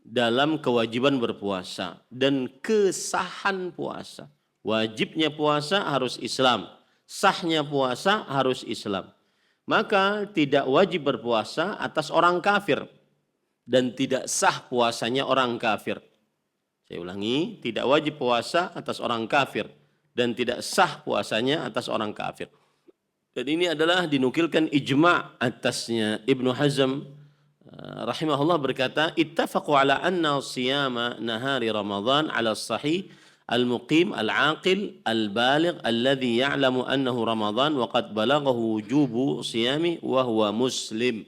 dalam kewajiban berpuasa dan kesahan puasa. Wajibnya puasa harus Islam, sahnya puasa harus Islam. Maka tidak wajib berpuasa atas orang kafir dan tidak sah puasanya orang kafir. Saya ulangi, tidak wajib puasa atas orang kafir dan tidak sah puasanya atas orang kafir. Dan ini adalah dinukilkan ijma' atasnya Ibnu Hazm rahimahullah berkata, ittafaqu ala anna siyama nahari Ramadan ala sahih al-muqim al-aqil al-baligh alladhi ya'lamu annahu Ramadan wa qad balaghahu wujubu siyami wa huwa muslim.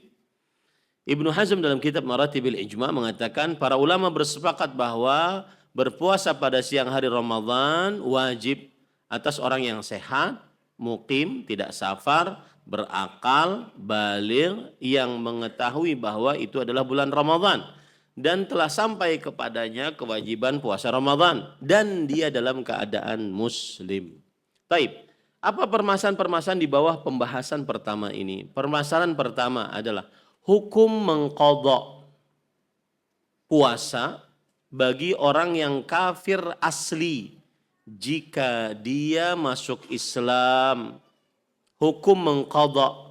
Ibnu Hazm dalam kitab Maratibil Ijma' mengatakan para ulama bersepakat bahwa berpuasa pada siang hari Ramadan wajib atas orang yang sehat, muqim, tidak safar, berakal, baligh, yang mengetahui bahwa itu adalah bulan Ramadan dan telah sampai kepadanya kewajiban puasa Ramadan dan dia dalam keadaan muslim. Taib. Apa permasalahan-permasalahan di bawah pembahasan pertama ini? Permasalahan pertama adalah hukum mengqadha puasa bagi orang yang kafir asli jika dia masuk Islam. Hukum mengqadha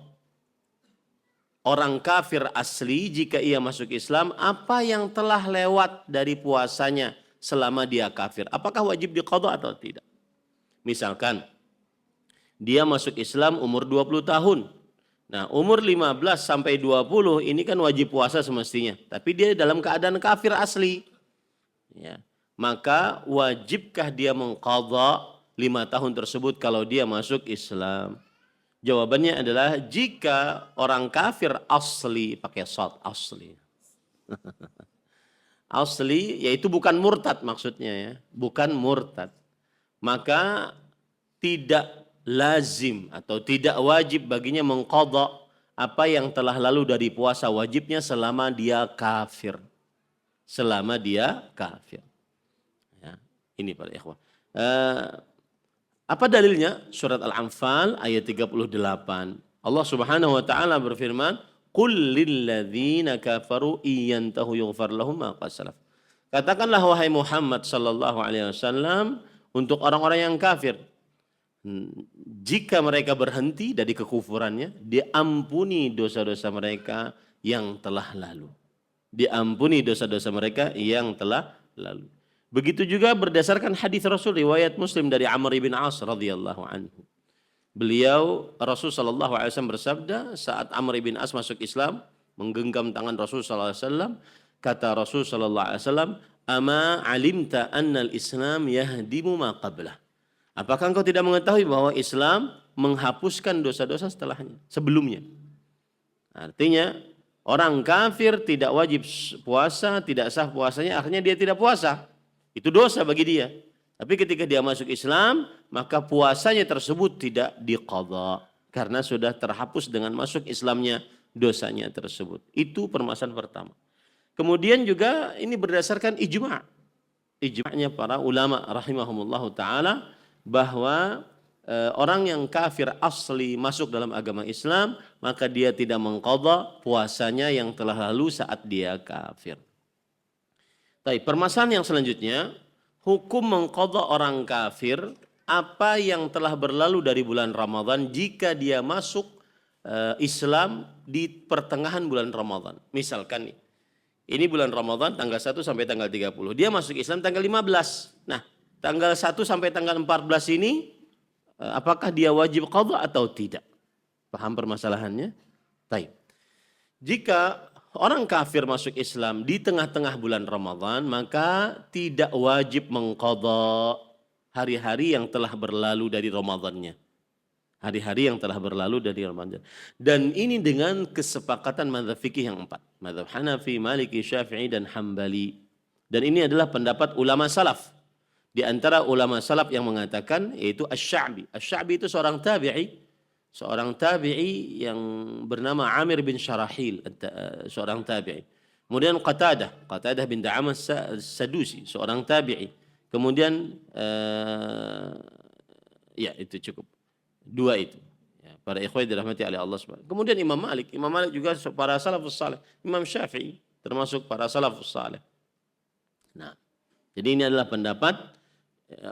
orang kafir asli jika ia masuk Islam, apa yang telah lewat dari puasanya selama dia kafir, apakah wajib diqadha atau tidak? Misalkan dia masuk Islam umur 20 tahun. Nah, umur 15 sampai 20 ini kan wajib puasa semestinya, tapi dia dalam keadaan kafir asli. Ya. Maka wajibkah dia mengqadha 5 tahun tersebut kalau dia masuk Islam? Jawabannya adalah jika orang kafir asli, pakai shad, asli. Asli yaitu bukan murtad maksudnya ya, bukan murtad. Maka tidak lazim atau tidak wajib baginya mengqadha apa yang telah lalu dari puasa wajibnya selama dia kafir. Selama dia kafir. Ya, ini para ikhwan. Apa dalilnya? Surat Al-Anfal ayat 38. Allah Subhanahu wa taala berfirman, "Qul lil ladzina kafaru iyantahu yughfar lahum ma qad salaf." Katakanlah wahai Muhammad sallallahu alaihi wasallam untuk orang-orang yang kafir, jika mereka berhenti dari kekufurannya, diampuni dosa-dosa mereka yang telah lalu. Diampuni dosa-dosa mereka yang telah lalu. Begitu juga berdasarkan hadis Rasul riwayat Muslim dari Amr bin As radhiyallahu anhu. Beliau Rasul sallallahu alaihi wasallam bersabda saat Amr bin As masuk Islam, menggenggam tangan Rasul sallallahu alaihi wasallam, kata Rasul sallallahu alaihi wasallam, "Ama alimta anna al-Islam yahdimu ma qablah?" Apakah engkau tidak mengetahui bahwa Islam menghapuskan dosa-dosa setelahnya, sebelumnya? Artinya orang kafir tidak wajib puasa, tidak sah puasanya, akhirnya dia tidak puasa. Itu dosa bagi dia. Tapi ketika dia masuk Islam, maka puasanya tersebut tidak diqadha karena sudah terhapus dengan masuk Islamnya dosanya tersebut. Itu permasalahan pertama. Kemudian juga ini berdasarkan ijma'. Ijma'nya para ulama rahimahumullahu ta'ala bahwa orang yang kafir asli masuk dalam agama Islam, maka dia tidak mengqadha puasanya yang telah lalu saat dia kafir. Baik, permasalahan yang selanjutnya, hukum mengqadha orang kafir apa yang telah berlalu dari bulan Ramadan jika dia masuk Islam di pertengahan bulan Ramadan. Misalkan nih, ini bulan Ramadan tanggal 1 sampai tanggal 30. Dia masuk Islam tanggal 15. Nah, tanggal 1 sampai tanggal 14 ini apakah dia wajib qadha atau tidak? Paham permasalahannya? Baik. Jika orang kafir masuk Islam di tengah-tengah bulan Ramadan, maka tidak wajib mengqadha hari-hari yang telah berlalu dari Ramadannya. Hari-hari yang telah berlalu dari Ramadan. Dan ini dengan kesepakatan mazhab fikih yang 4. Mazhab Hanafi, Maliki, Syafi'i, dan Hambali. Dan ini adalah pendapat ulama salaf. Di antara ulama salaf yang mengatakan yaitu Asy-Sya'bi. Asy-Sya'bi itu seorang tabi'i. Seorang tabi'i yang bernama Amir bin Syarahil. Seorang tabi'i. Kemudian Qatadah bin Da'amah Sadusi. Seorang tabi'i. Kemudian ya itu cukup. Dua itu. Ya, para ikhwan dirahmati oleh Allah Subhanahu. Kemudian Imam Malik juga para salafus saleh. Imam Syafi'i termasuk para salafus saleh. Nah, jadi ini adalah pendapat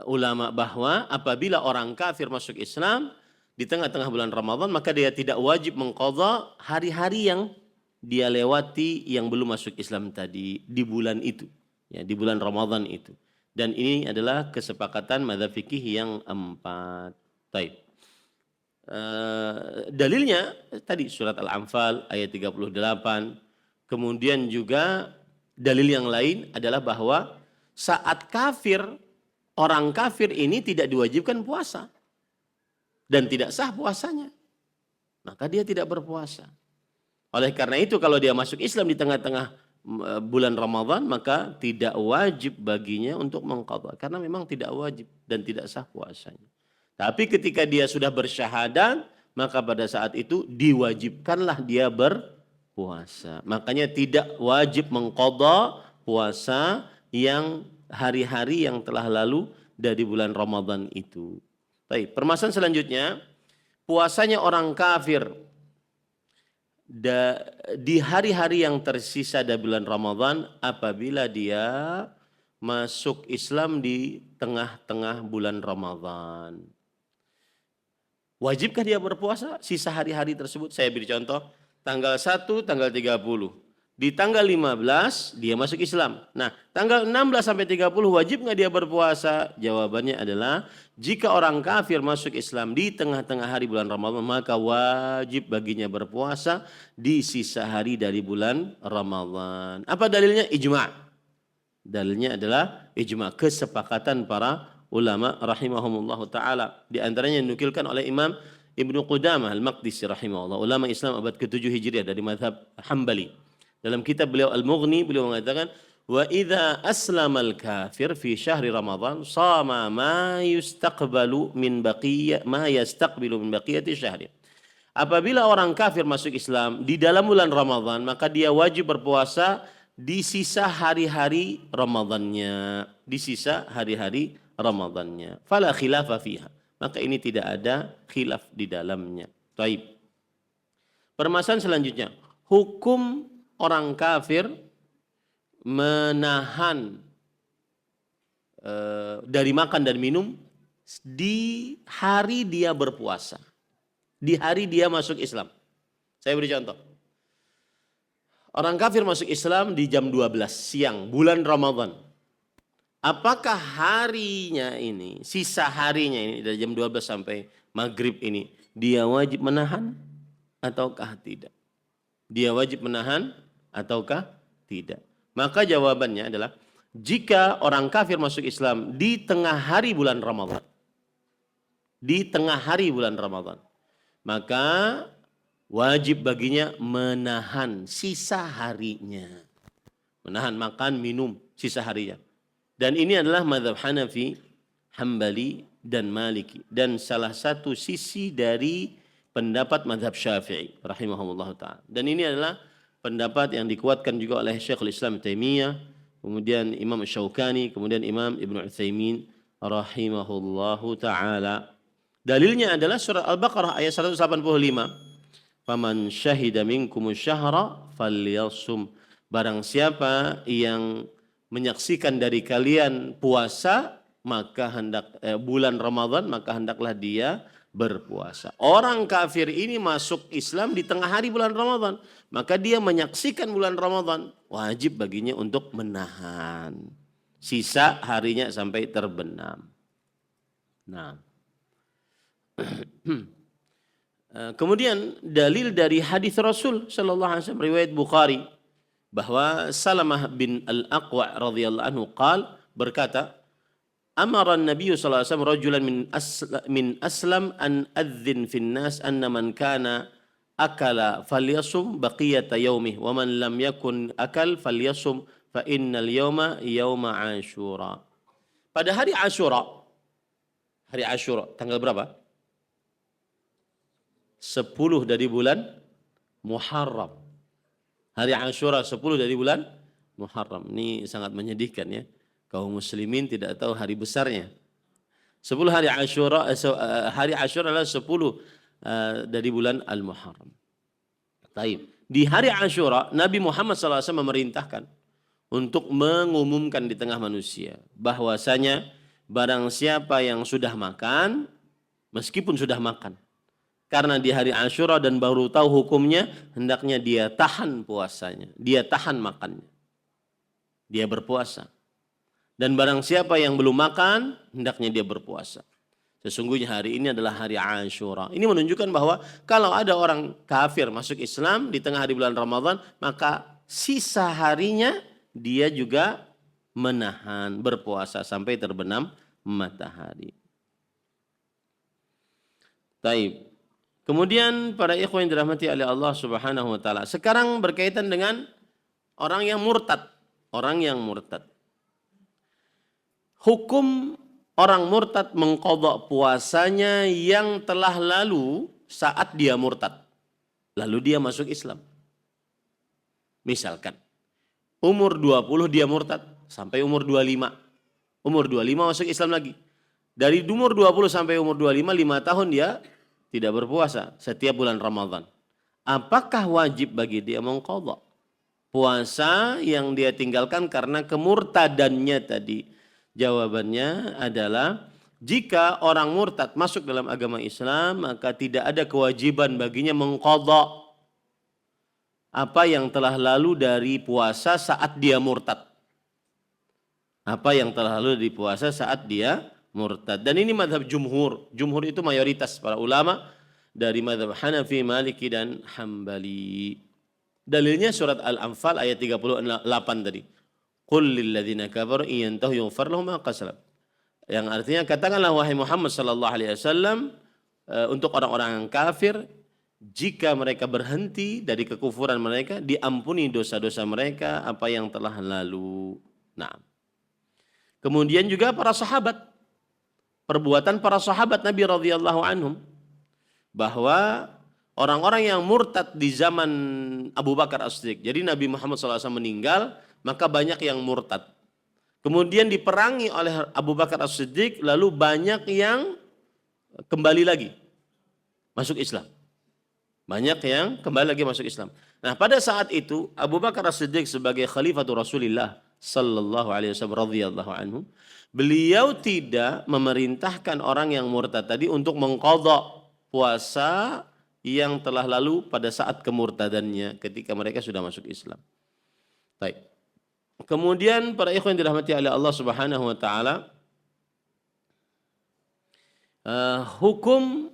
ulama bahwa apabila orang kafir masuk Islam di tengah-tengah bulan Ramadan, maka dia tidak wajib mengqadha hari-hari yang dia lewati yang belum masuk Islam tadi di bulan itu, ya, di bulan Ramadan itu. Dan ini adalah kesepakatan mazhab fikih yang 4. Baik. Dalilnya tadi surat Al-Anfal ayat 38. Kemudian juga dalil yang lain adalah bahwa saat kafir orang kafir ini tidak diwajibkan puasa dan tidak sah puasanya, maka dia tidak berpuasa. Oleh karena itu kalau dia masuk Islam di tengah-tengah bulan Ramadan, maka tidak wajib baginya untuk mengqadha karena memang tidak wajib dan tidak sah puasanya. Tapi ketika dia sudah bersyahadat, maka pada saat itu diwajibkanlah dia berpuasa. Makanya tidak wajib mengqadha puasa yang hari-hari yang telah lalu dari bulan Ramadan itu. Baik, permasalahan selanjutnya, puasanya orang kafir di hari-hari yang tersisa dari bulan Ramadan apabila dia masuk Islam di tengah-tengah bulan Ramadan. Wajibkah dia berpuasa sisa hari-hari tersebut? Saya beri contoh, tanggal 1, tanggal 30. Di tanggal 15 dia masuk Islam. Nah, tanggal 16 sampai 30 wajib nggak dia berpuasa? Jawabannya adalah jika orang kafir masuk Islam di tengah-tengah hari bulan Ramadan, maka wajib baginya berpuasa di sisa hari dari bulan Ramadan. Apa dalilnya? Ijma'. Dalilnya adalah ijma', kesepakatan para ulama rahimahumullah ta'ala. Di antaranya dinukilkan oleh Imam Ibnu Qudamah Al-Maqdisi rahimahullah, ulama Islam abad ke-7 Hijriah dari mazhab Hambali. Dalam kitab beliau Al-Mughni beliau mengatakan wa idza aslama al-kafir fi syahri Ramadan sama ma yastaqbalu min baqiyati syahri. Apabila orang kafir masuk Islam di dalam bulan Ramadan, maka dia wajib berpuasa di sisa hari-hari Ramadannya, di sisa hari-hari Ramadannya. Fala khilafa fiha. Maka ini tidak ada khilaf di dalamnya. Baik. Permasalahan selanjutnya, hukum orang kafir menahan dari makan dan minum di hari dia berpuasa, di hari dia masuk Islam. Saya beri contoh. Orang kafir masuk Islam di jam 12 siang bulan Ramadan. Apakah harinya ini, sisa harinya ini dari jam 12 sampai maghrib ini, dia wajib menahan ataukah tidak? Dia wajib menahan ataukah tidak? Maka jawabannya adalah jika orang kafir masuk Islam di tengah hari bulan Ramadan, di tengah hari bulan Ramadan, maka wajib baginya menahan sisa harinya, menahan makan minum sisa harinya. Dan ini adalah mazhab Hanafi, Hambali dan Maliki, dan salah satu sisi dari pendapat mazhab Syafi'i rahimahumullah ta'ala. Dan ini adalah pendapat yang dikuatkan juga oleh Syekhul Islam Taimiyah, kemudian Imam Syaukani, kemudian Imam Ibnu Utsaimin rahimahullahu ta'ala. Dalilnya adalah surah Al-Baqarah ayat 185. Faman syahida minkumus syahra falyasum. Barang siapa yang menyaksikan dari kalian puasa, maka bulan Ramadan, maka hendaklah dia berpuasa. Orang kafir ini masuk Islam di tengah hari bulan Ramadan, maka dia menyaksikan bulan Ramadan, wajib baginya untuk menahan sisa harinya sampai terbenam. Nah, kemudian dalil dari hadis Rasul sallallahu alaihi wasallam riwayat Bukhari bahwa Salamah bin Al-Aqwa radhiyallahu anhu berkata, amara an-nabiy sallallahu alaihi wasallam rajulan min aslam an adzin fin nas anna man kana akala falyasum baqiyata yaumih wa man lam yakun akal falyasum fa innal yawma yauma Asyura. Pada hari Asyura tanggal berapa? 10 dari bulan Muharram. Hari Asyura 10 dari bulan Muharram. Ini sangat menyedihkan ya. Kaum muslimin tidak tahu hari besarnya. 10 hari Asyura, hari Asyura adalah 10 dari bulan Al-Muharram. Taib. Di hari Asyura, Nabi Muhammad SAW memerintahkan untuk mengumumkan di tengah manusia bahwasanya barang siapa yang sudah makan, meskipun sudah makan, karena di hari Asyura dan baru tahu hukumnya, hendaknya dia tahan puasanya, dia tahan makannya, dia berpuasa. Dan barang siapa yang belum makan, hendaknya dia berpuasa. Sesungguhnya hari ini adalah hari Asyura. Ini menunjukkan bahwa kalau ada orang kafir masuk Islam di tengah hari bulan Ramadan, maka sisa harinya dia juga menahan berpuasa sampai terbenam matahari. Taib. Kemudian para ikhwan yang dirahmati oleh Allah Subhanahu wa taala. Sekarang berkaitan dengan orang yang murtad. Orang yang murtad. Hukum orang murtad mengqadha puasanya yang telah lalu saat dia murtad. Lalu dia masuk Islam. Misalkan umur 20 dia murtad sampai umur 25. Umur 25 masuk Islam lagi. Dari umur 20 sampai umur 25, 5 tahun dia tidak berpuasa setiap bulan Ramadan. Apakah wajib bagi dia mengqadha puasa yang dia tinggalkan karena kemurtadannya tadi? Jawabannya adalah jika orang murtad masuk dalam agama Islam, maka tidak ada kewajiban baginya mengqadha apa yang telah lalu dari puasa saat dia murtad. Apa yang telah lalu dari puasa saat dia murtad. Dan ini mazhab jumhur. Jumhur itu mayoritas para ulama dari mazhab Hanafi, Maliki dan Hambali. Dalilnya surat Al-Anfal ayat 38 tadi. Qul lilladzina kafaru in yantahu yughfar lahum ma qad salaf. Yang artinya katakanlah wahai Muhammad sallallahu alaihi wasallam untuk orang-orang yang kafir, jika mereka berhenti dari kekufuran mereka, diampuni dosa-dosa mereka apa yang telah lalu. Nah. Kemudian juga para sahabat, perbuatan para sahabat Nabi radhiyallahu anhum, bahwa orang-orang yang murtad di zaman Abu Bakar As-Siddiq. Jadi Nabi Muhammad SAW meninggal, maka banyak yang murtad. Kemudian diperangi oleh Abu Bakar As-Siddiq, lalu banyak yang kembali lagi masuk Islam. Banyak yang kembali lagi masuk Islam. Nah, pada saat itu Abu Bakar As-Siddiq sebagai Khalifatul Rasulillah sallallahu alaihi wasallam radhiyallahu anhu, beliau tidak memerintahkan orang yang murtad tadi untuk mengqadha puasa yang telah lalu pada saat kemurtadannya ketika mereka sudah masuk Islam. Baik. Kemudian para ikhwan yang dirahmati oleh Allah Subhanahu wa taala, hukum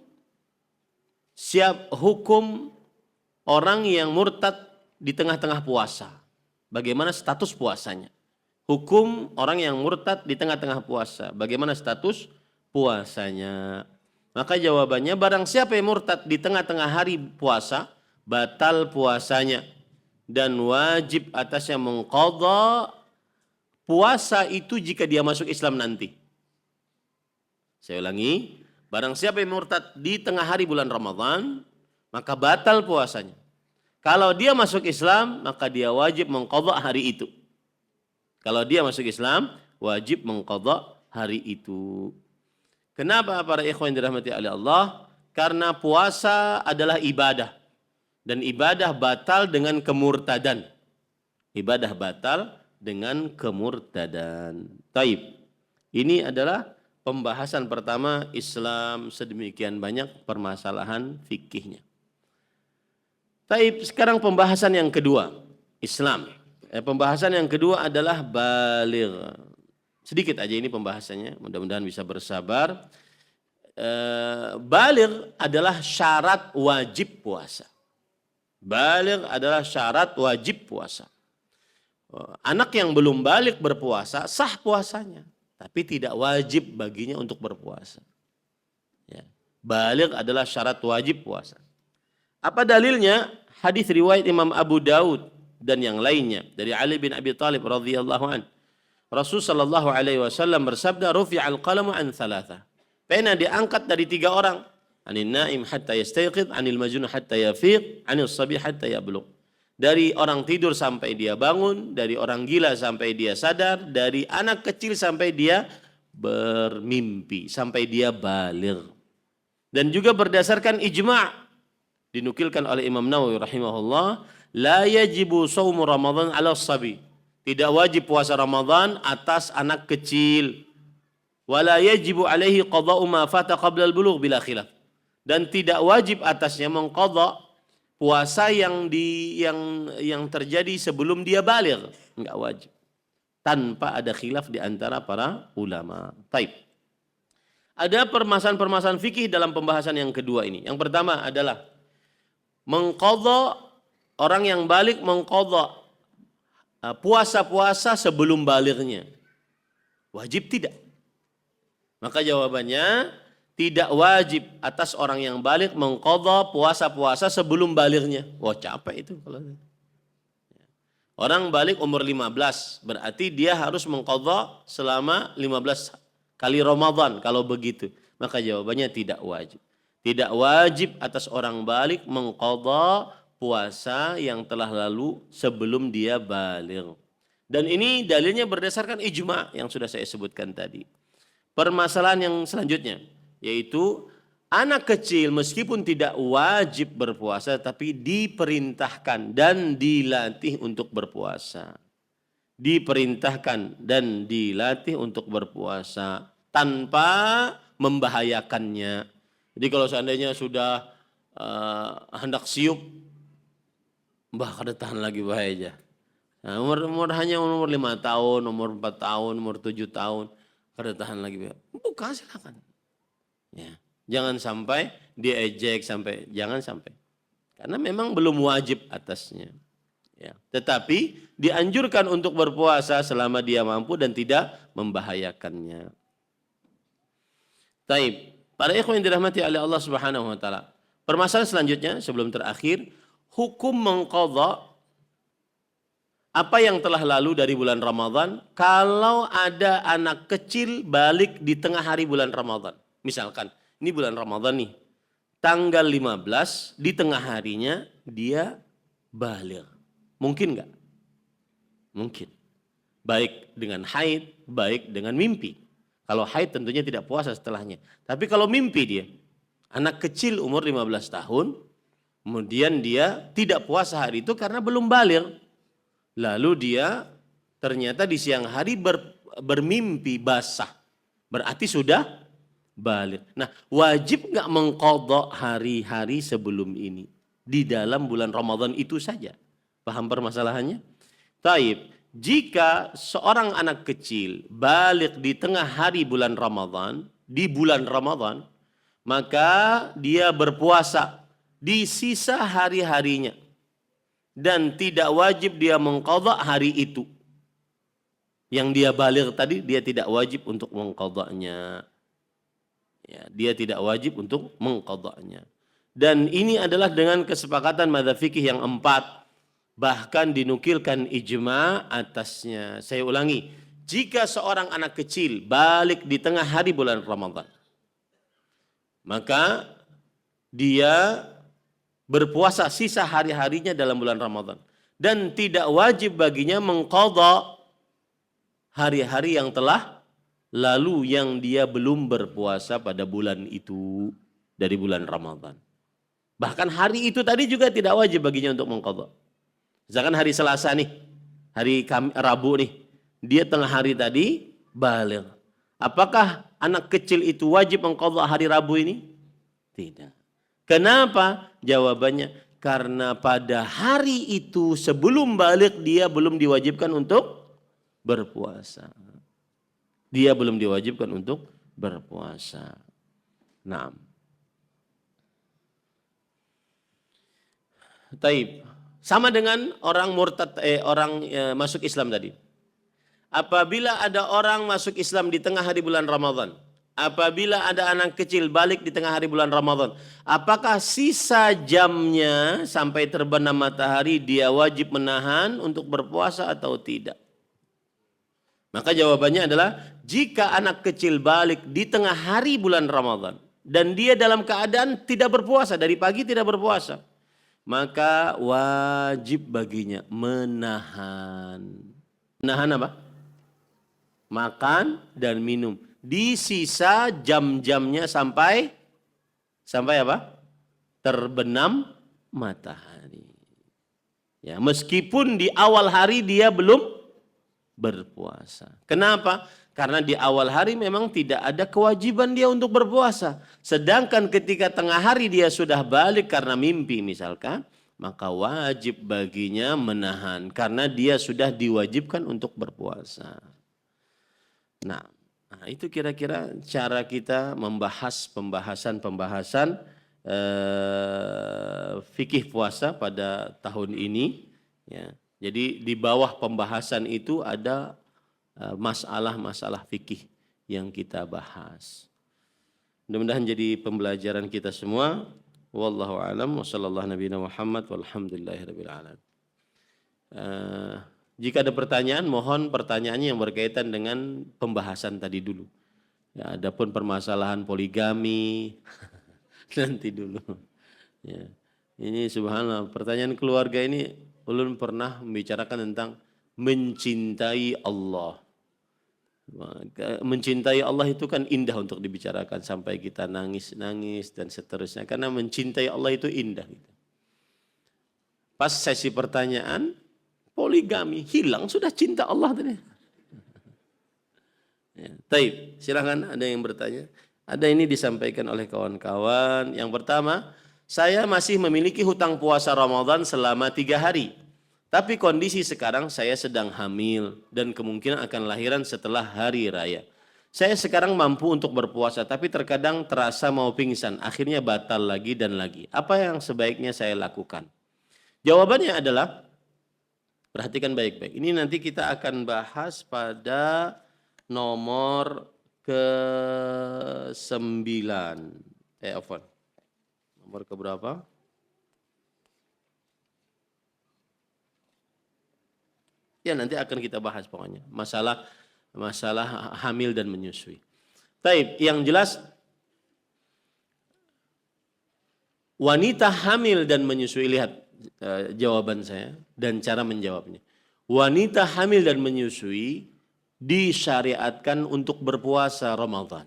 orang yang murtad di tengah-tengah puasa. Bagaimana status puasanya? Hukum orang yang murtad di tengah-tengah puasa. Bagaimana status puasanya? Maka jawabannya, barang siapa yang murtad di tengah-tengah hari puasa, batal puasanya. Dan wajib atasnya mengqadha puasa itu jika dia masuk Islam nanti. Saya ulangi, barang siapa yang murtad di tengah hari bulan Ramadan, maka batal puasanya. Kalau dia masuk Islam, maka dia wajib mengqadha hari itu. Kalau dia masuk Islam, wajib mengqadha hari itu. Kenapa para ikhwan yang dirahmati oleh Allah? Karena puasa adalah ibadah. Dan ibadah batal dengan kemurtadan. Ibadah batal dengan kemurtadan. Taib. Ini adalah pembahasan pertama Islam sedemikian banyak permasalahan fikihnya. Taib, sekarang pembahasan yang kedua, Islam. Pembahasan yang kedua adalah baligh. Sedikit aja ini pembahasannya, mudah-mudahan bisa bersabar. Baligh adalah syarat wajib puasa. Baligh adalah syarat wajib puasa. Anak yang belum baligh berpuasa sah puasanya, tapi tidak wajib baginya untuk berpuasa. Ya. Baligh adalah syarat wajib puasa. Apa dalilnya? Hadis riwayat Imam Abu Daud dan yang lainnya dari Ali bin Abi Thalib radhiyallahu an. Rasul sallallahu alaihi wasallam bersabda, "Rufi'al qalamu an thalatha." Pena diangkat dari 3 orang. Anin naim hatta yastayqid, anil majnun hatta yafiq, anil sabi hatta yablugh. Dari orang tidur sampai dia bangun, dari orang gila sampai dia sadar, dari anak kecil sampai dia bermimpi, sampai dia baligh. Dan juga berdasarkan ijma' dinukilkan oleh Imam Nawawi rahimahullah, la yajibu shaumu Ramadan 'ala sabi. Tidak wajib puasa Ramadan atas anak kecil. Wala yajibu alaihi qada'u ma fata qabla al-bulugh bila khilaf. Dan tidak wajib atasnya mengqadha puasa yang terjadi sebelum dia baligh, enggak wajib. Tanpa ada khilaf di antara para ulama. Taib. Ada permasalahan-permasalahan fikih dalam pembahasan yang kedua ini. Yang pertama adalah mengqadha, orang yang baligh mengqadha puasa-puasa sebelum balighnya. Wajib tidak? Maka jawabannya tidak wajib atas orang yang balik mengqadha puasa-puasa sebelum balignya. Wah, capek itu kalau orang balik umur 15, berarti dia harus mengqadha selama 15 kali Ramadan kalau begitu. Maka jawabannya tidak wajib. Tidak wajib atas orang balik mengqadha puasa yang telah lalu sebelum dia baligh. Dan ini dalilnya berdasarkan ijma yang sudah saya sebutkan tadi. Permasalahan yang selanjutnya yaitu anak kecil meskipun tidak wajib berpuasa tapi diperintahkan dan dilatih untuk berpuasa. Diperintahkan dan dilatih untuk berpuasa tanpa membahayakannya. Jadi kalau seandainya sudah hendak siup, mbah kada tahan lagi bahaya. Nah, umur hanya umur 5 tahun, umur 4 tahun, umur 7 tahun, kada tahan lagi bahaya. Buka silakan. Ya, jangan sampai diejek jangan sampai. Karena memang belum wajib atasnya. Ya, tetapi dianjurkan untuk berpuasa selama dia mampu dan tidak membahayakannya. Taib. Para ikhwan yang dirahmati oleh Allah Subhanahu wa taala. Permasalahan selanjutnya sebelum terakhir, hukum mengqadha apa yang telah lalu dari bulan Ramadan kalau ada anak kecil balik di tengah hari bulan Ramadan. Misalkan, ini bulan Ramadan nih, tanggal 15 di tengah harinya dia baligh. Mungkin enggak? Mungkin. Baik dengan haid, baik dengan mimpi. Kalau haid tentunya tidak puasa setelahnya. Tapi kalau mimpi dia, anak kecil umur 15 tahun, kemudian dia tidak puasa hari itu karena belum baligh. Lalu dia ternyata di siang hari bermimpi basah. Berarti sudah baligh. Nah, wajib nggak mengqadha hari-hari sebelum ini di dalam bulan Ramadan itu saja? Paham permasalahannya? Taib. Jika seorang anak kecil baligh di tengah hari bulan Ramadan, di bulan Ramadan, maka dia berpuasa di sisa hari-harinya dan tidak wajib dia mengqadha hari itu. Yang dia baligh tadi dia tidak wajib untuk mengqadhanya. Ya, dia tidak wajib untuk mengqadhanya. Dan ini adalah dengan kesepakatan madzhab fikih yang 4. Bahkan dinukilkan ijma atasnya. Saya ulangi, jika seorang anak kecil balik di tengah hari bulan Ramadan, maka dia berpuasa sisa hari-harinya dalam bulan Ramadan. Dan tidak wajib baginya mengqadha hari-hari yang telah lalu yang dia belum berpuasa pada bulan itu dari bulan Ramadan. Bahkan hari itu tadi juga tidak wajib baginya untuk mengqadha. Misalkan hari Selasa nih, hari Rabu nih, dia tengah hari tadi baligh. Apakah anak kecil itu wajib mengqadha hari Rabu ini? Tidak. Kenapa? Jawabannya karena pada hari itu sebelum baligh dia belum diwajibkan untuk berpuasa. Dia belum diwajibkan untuk berpuasa. Naam. Taib. Sama dengan orang murtad, masuk Islam tadi. Apabila ada orang masuk Islam di tengah hari bulan Ramadan, apabila ada anak kecil balik di tengah hari bulan Ramadan, apakah sisa jamnya sampai terbenam matahari dia wajib menahan untuk berpuasa atau tidak? Maka jawabannya adalah jika anak kecil balik di tengah hari bulan Ramadan dan dia dalam keadaan tidak berpuasa, dari pagi tidak berpuasa, maka wajib baginya menahan. Menahan apa? Makan dan minum. Di sisa jam-jamnya sampai apa? Terbenam matahari. Ya, meskipun di awal hari dia belum berpuasa. Kenapa? Karena di awal hari memang tidak ada kewajiban dia untuk berpuasa. Sedangkan ketika tengah hari dia sudah balik karena mimpi misalkan, maka wajib baginya menahan karena dia sudah diwajibkan untuk berpuasa. Nah, itu kira-kira cara kita membahas pembahasan fikih puasa pada tahun ini. Ya. Jadi di bawah pembahasan itu ada masalah-masalah fikih yang kita bahas. Mudah-mudahan jadi pembelajaran kita semua. Wallahu a'lam wa sallallahu nabiyana Muhammad walhamdulillahirabbil alamin. Jika ada pertanyaan, mohon pertanyaannya yang berkaitan dengan pembahasan tadi dulu. Ya, adapun permasalahan poligami nanti dulu. Ya. Ini subhanallah, pertanyaan keluarga ini ulun pernah membicarakan tentang mencintai Allah. Mencintai Allah itu kan indah untuk dibicarakan sampai kita nangis-nangis dan seterusnya. Karena mencintai Allah itu indah. Pas sesi pertanyaan, poligami, hilang sudah cinta Allah tadi. Ya, taib, silakan ada yang bertanya. Ada ini disampaikan oleh kawan-kawan. Yang pertama, saya masih memiliki hutang puasa Ramadan selama 3 hari. Tapi kondisi sekarang saya sedang hamil dan kemungkinan akan lahiran setelah hari raya. Saya sekarang mampu untuk berpuasa tapi terkadang terasa mau pingsan. Akhirnya batal lagi dan lagi. Apa yang sebaiknya saya lakukan? Jawabannya adalah, perhatikan baik-baik. Ini nanti kita akan bahas pada nomor ke-9. Nomor keberapa? Ya nanti akan kita bahas pokoknya. Masalah hamil dan menyusui. Taib, yang jelas wanita hamil dan menyusui, lihat jawaban saya dan cara menjawabnya. Wanita hamil dan menyusui disyariatkan untuk berpuasa Ramadan.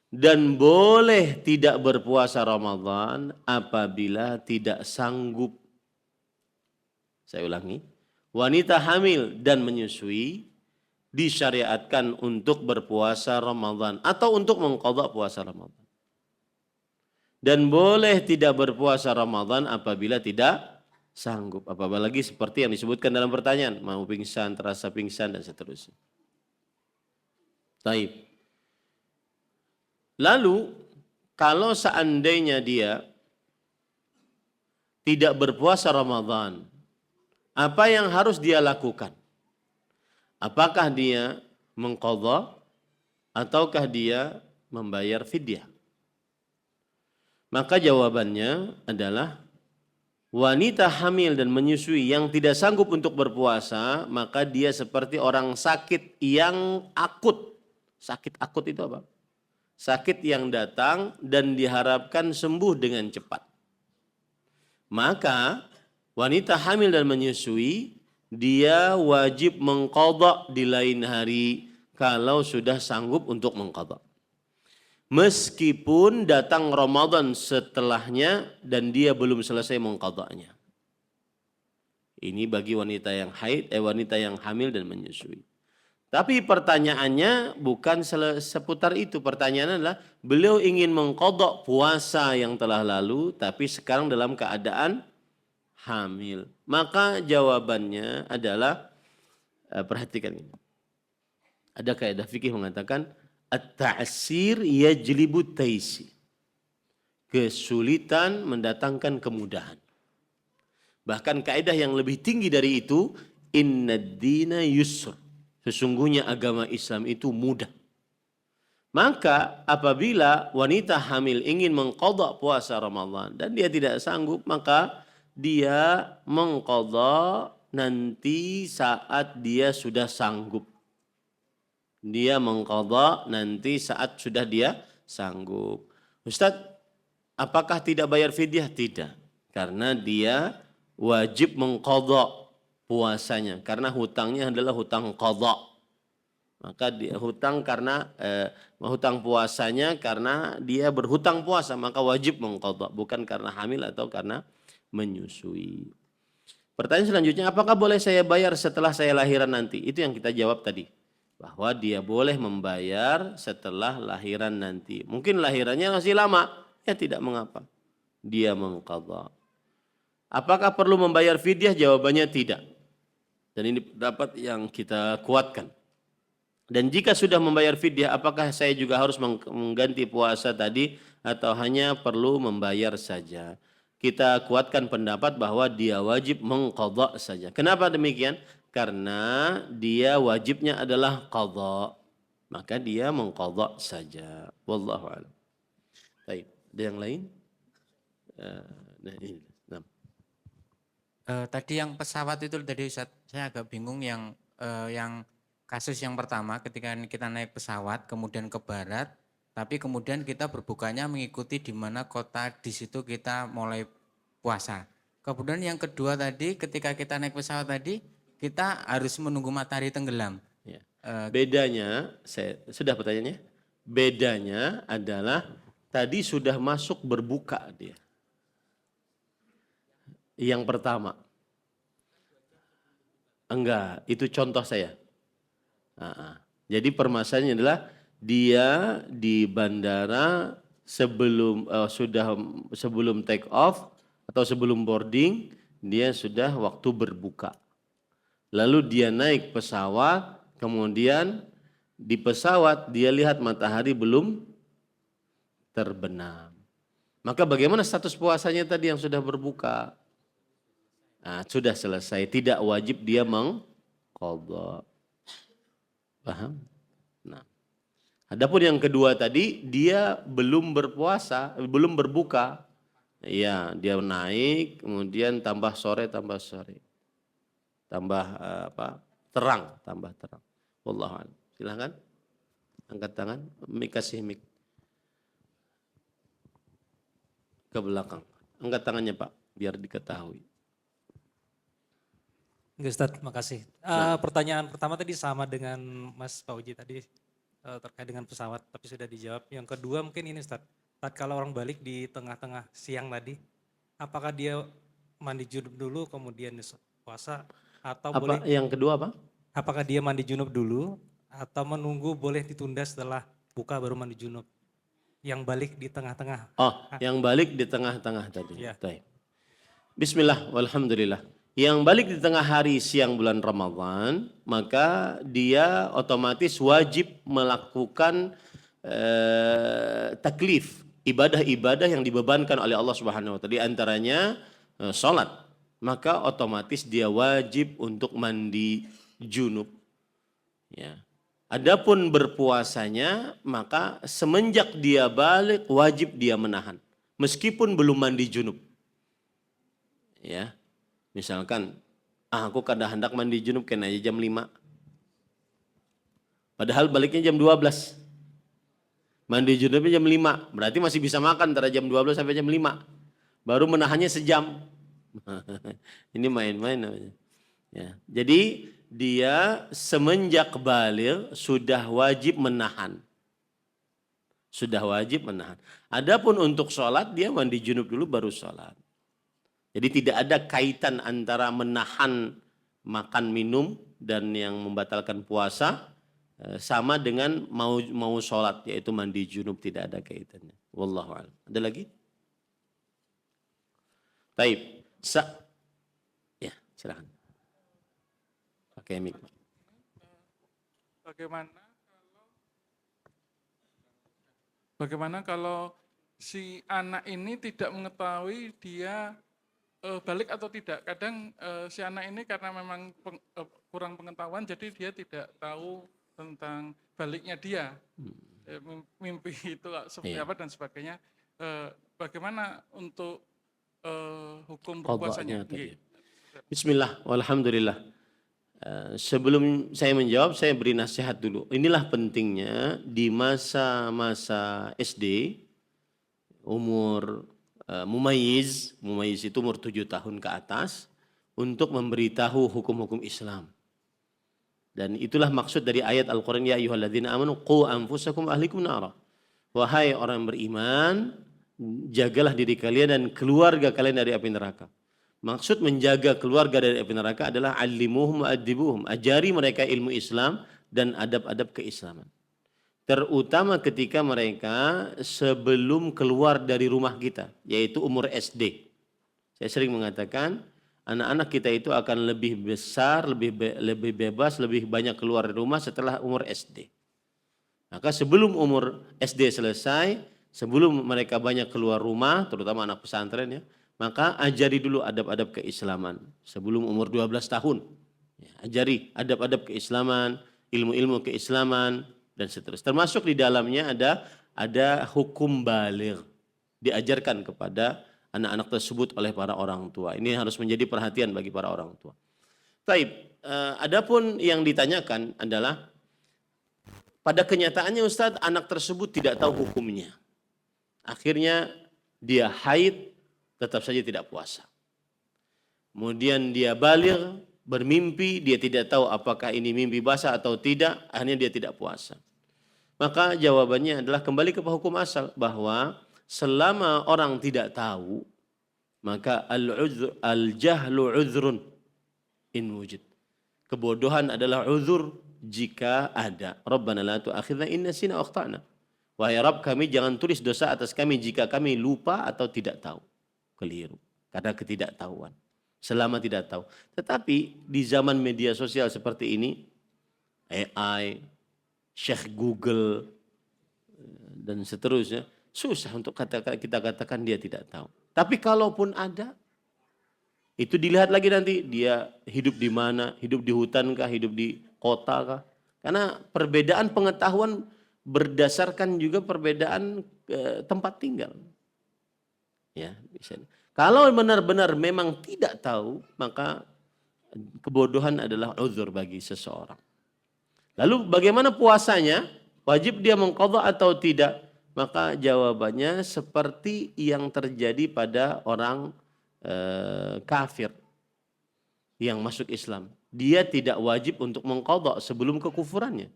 Dan boleh tidak berpuasa Ramadan apabila tidak sanggup. Saya ulangi, wanita hamil dan menyusui disyariatkan untuk berpuasa Ramadan atau untuk mengqadha puasa Ramadan. Dan boleh tidak berpuasa Ramadan apabila tidak sanggup. Apalagi seperti yang disebutkan dalam pertanyaan, mau pingsan, terasa pingsan dan seterusnya. Taib. Lalu kalau seandainya dia tidak berpuasa Ramadan, apa yang harus dia lakukan? Apakah dia mengqadha ataukah dia membayar fidyah? Maka jawabannya adalah wanita hamil dan menyusui yang tidak sanggup untuk berpuasa, maka dia seperti orang sakit yang akut. Sakit akut itu apa? Sakit yang datang dan diharapkan sembuh dengan cepat. Maka wanita hamil dan menyusui, dia wajib mengqadha di lain hari kalau sudah sanggup untuk mengqadha. Meskipun datang Ramadan setelahnya dan dia belum selesai mengqadhanya. Ini bagi wanita yang haid, wanita yang hamil dan menyusui. Tapi pertanyaannya bukan seputar itu. Pertanyaannya adalah beliau ingin mengqadha puasa yang telah lalu tapi sekarang dalam keadaan hamil. Maka jawabannya adalah, perhatikan ini. Ada kaidah fikih mengatakan at-ta'sir yajlibu taisi. Kesulitan mendatangkan kemudahan. Bahkan kaidah yang lebih tinggi dari itu, innad dina yusr. Sesungguhnya agama Islam itu mudah. Maka apabila wanita hamil ingin mengqadha puasa Ramadan dan dia tidak sanggup, maka dia mengqadha nanti saat dia sudah sanggup. Dia mengqadha nanti saat sudah dia sanggup. Ustaz, apakah tidak bayar fidyah? Tidak. Karena dia wajib mengqadha puasanya. Karena hutangnya adalah hutang qadha. Maka dia hutang karena hutang puasanya karena dia berhutang puasa. Maka wajib mengqadha. Bukan karena hamil atau karena menyusui. Pertanyaan selanjutnya, apakah boleh saya bayar setelah saya lahiran nanti? Itu yang kita jawab tadi. Bahwa dia boleh membayar setelah lahiran nanti. Mungkin lahirannya masih lama, ya tidak mengapa. Dia mengqadha. Apakah perlu membayar fidyah? Jawabannya tidak. Dan ini pendapat yang kita kuatkan. Dan jika sudah membayar fidyah, apakah saya juga harus mengganti puasa tadi atau hanya perlu membayar saja? Kita kuatkan pendapat bahwa dia wajib mengqadha saja. Kenapa demikian? Karena dia wajibnya adalah qadha. maka dia mengqadha saja. Wallahu a'lam. Baik, ada yang lain? Nah, ini. Nah. Tadi yang pesawat itu tadi Ustaz, saya agak bingung yang kasus yang pertama ketika kita naik pesawat kemudian ke barat, tapi kemudian kita berbukanya mengikuti di mana kota di situ kita mulai puasa. Kemudian yang kedua tadi ketika kita naik pesawat tadi kita harus menunggu matahari tenggelam. Ya. Bedanya, sudah pertanyaannya? Bedanya adalah tadi sudah masuk berbuka dia. Yang pertama. Enggak, itu contoh saya. Jadi permasalahannya adalah dia di bandara sebelum take off atau sebelum boarding dia sudah waktu berbuka. Lalu dia naik pesawat, kemudian di pesawat dia lihat matahari belum terbenam. Maka bagaimana status puasanya tadi yang sudah berbuka? Nah, sudah selesai, tidak wajib dia mengqadha. Paham? Nah, adapun yang kedua tadi dia belum berpuasa, belum berbuka. Ya, dia naik, kemudian tambah sore. Tambah terang. Wallahu a'lam. Silakan. Angkat tangan, kasih mic ke belakang. Angkat tangannya Pak, biar diketahui. Ustaz, makasih. Pertanyaan pertama tadi sama dengan Mas Fauji tadi terkait dengan pesawat, tapi sudah dijawab. Yang kedua mungkin ini Ustaz, kalau orang balik di tengah-tengah siang tadi, apakah dia mandi junub dulu kemudian puasa atau boleh? Yang kedua apa? Apakah dia mandi junub dulu atau menunggu boleh ditunda setelah buka baru mandi junub? Yang balik di tengah-tengah. Yang balik di tengah-tengah tadi. Ya. Bismillah, walhamdulillah. Yang balik di tengah hari siang bulan Ramadan, maka dia otomatis wajib melakukan taklif, ibadah-ibadah yang dibebankan oleh Allah Subhanahu wa taala, di antaranya salat. Maka otomatis dia wajib untuk mandi junub. Ya. Adapun berpuasanya, maka semenjak dia balik wajib dia menahan, meskipun belum mandi junub. Ya. Misalkan, aku kada hendak mandi junub kena aja jam 5. Padahal baliknya jam 12. Mandi junubnya jam 5, berarti masih bisa makan antara jam 12 sampai jam 5. Baru menahannya sejam. Ini main-main namanya. Ya. Jadi dia semenjak baligh sudah wajib menahan. Adapun untuk sholat dia mandi junub dulu baru sholat. Jadi tidak ada kaitan antara menahan makan minum dan yang membatalkan puasa sama dengan mau sholat, yaitu mandi junub, tidak ada kaitannya. Wallahu a'lam. Ada lagi? Taib. Ya, silakan. Pakai mic. Bagaimana kalau si anak ini tidak mengetahui dia balik atau tidak? Kadang si anak ini karena memang kurang pengetahuan, jadi dia tidak tahu tentang baliknya dia, mimpi itu seperti apa dan sebagainya. Bagaimana untuk hukum berpuasanya? Bismillah, walhamdulillah. Sebelum saya menjawab, saya beri nasihat dulu. Inilah pentingnya di masa-masa SD, umur mumayyiz itu umur 7 tahun ke atas, untuk memberitahu hukum-hukum Islam. Dan itulah maksud dari ayat Al-Quran, ya ayyuhalladzina amanu qu anfusakum ahlikum nara. Wahai orang beriman, jagalah diri kalian dan keluarga kalian dari api neraka. Maksud menjaga keluarga dari api neraka adalah alimuhum wa'adibuhum, ajari mereka ilmu Islam dan adab-adab keislaman. Terutama ketika mereka sebelum keluar dari rumah kita, yaitu umur SD. Saya sering mengatakan, anak-anak kita itu akan lebih besar, lebih bebas, lebih banyak keluar dari rumah setelah umur SD. Maka sebelum umur SD selesai, sebelum mereka banyak keluar rumah, terutama anak pesantren ya, maka ajari dulu adab-adab keislaman sebelum umur 12 tahun. Ya, ajari adab-adab keislaman, ilmu-ilmu keislaman, dan seterusnya. Termasuk di dalamnya ada hukum baligh diajarkan kepada anak-anak tersebut oleh para orang tua. Ini harus menjadi perhatian bagi para orang tua. Taib, adapun yang ditanyakan adalah pada kenyataannya Ustadz, anak tersebut tidak tahu hukumnya. Akhirnya dia haid, tetap saja tidak puasa. Kemudian dia baligh, bermimpi, dia tidak tahu apakah ini mimpi basah atau tidak, akhirnya dia tidak puasa. Maka jawabannya adalah kembali ke hukum asal, bahwa selama orang tidak tahu, maka al-jahlu uzrun in wujud. Kebodohan adalah uzur jika ada. Rabbana la tu'akhidna in nasina aw akhtana. Wahai Rabb, kami jangan tulis dosa atas kami jika kami lupa atau tidak tahu. Keliru. Karena ketidaktahuan. Selama tidak tahu. Tetapi di zaman media sosial seperti ini, AI, Syekh Google, dan seterusnya, susah untuk kita katakan dia tidak tahu. Tapi kalaupun ada, itu dilihat lagi nanti dia hidup di mana, hidup di hutan kah, hidup di kota kah. Karena perbedaan pengetahuan berdasarkan juga perbedaan tempat tinggal. Ya, bisa. Kalau benar-benar memang tidak tahu, maka kebodohan adalah uzur bagi seseorang. Lalu bagaimana puasanya? Wajib dia mengqadha atau tidak? Maka jawabannya seperti yang terjadi pada orang kafir yang masuk Islam. Dia tidak wajib untuk mengqadha sebelum kekufurannya.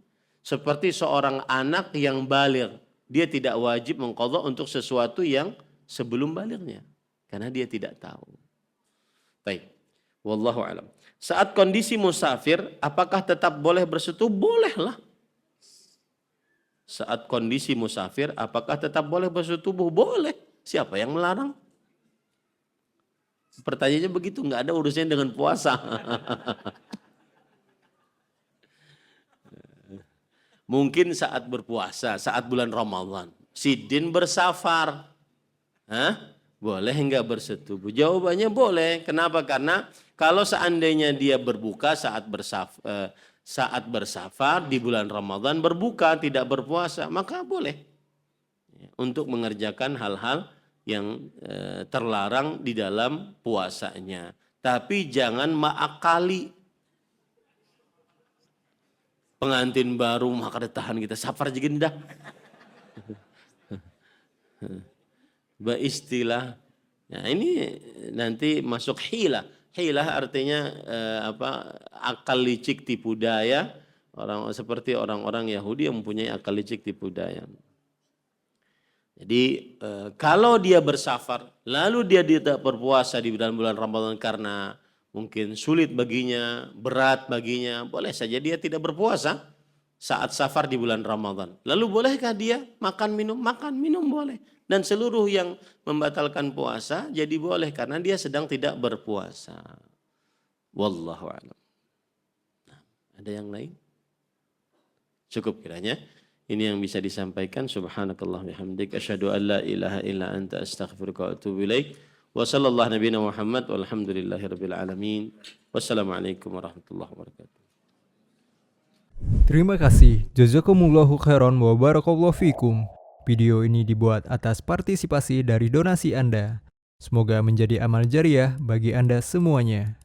Seperti seorang anak yang baligh, dia tidak wajib mengqadha untuk sesuatu yang sebelum balighnya. Karena dia tidak tahu. Baik. Wallahu alam. Saat kondisi musafir, apakah tetap boleh bersetubuh? Bolehlah. Saat kondisi musafir, apakah tetap boleh bersetubuh? Boleh. Siapa yang melarang? Pertanyaannya begitu, nggak ada urusannya dengan puasa. Mungkin saat berpuasa, saat bulan Ramadan. Sidin bersafar. Hah? Boleh enggak bersetubuh? Jawabannya boleh. Kenapa? Karena kalau seandainya dia berbuka saat bersafar di bulan Ramadan, berbuka tidak berpuasa, maka boleh untuk mengerjakan hal-hal yang terlarang di dalam puasanya. Tapi jangan ma'akali. Pengantin baru maka ditahan kita safar jegenda. Istilah, nah ini nanti masuk hilah. Hilah artinya akal licik tipu daya. Seperti orang-orang Yahudi yang mempunyai akal licik tipu daya. Jadi kalau dia bersafar, lalu dia tidak berpuasa di bulan Ramadan karena mungkin sulit baginya, berat baginya, boleh saja dia tidak berpuasa saat safar di bulan Ramadan. Lalu bolehkah dia makan minum? Makan minum boleh. Dan seluruh yang membatalkan puasa jadi boleh karena dia sedang tidak berpuasa. Wallahu a'lam. Nah, ada yang lain? Cukup kiranya. Ini yang bisa disampaikan. Subhanakallah bihamdik. Asyhadu an la ilaha illa anta astaghfiruka wa atubu ilaik. Wa sallallahu nabiyana Muhammad walhamdulillahi rabbil alamin. Wassalamualaikum warahmatullahi wabarakatuh. Terima kasih. Jazakumullahu khairan wa barakallahu fikum. Video ini dibuat atas partisipasi dari donasi Anda. Semoga menjadi amal jariah bagi Anda semuanya.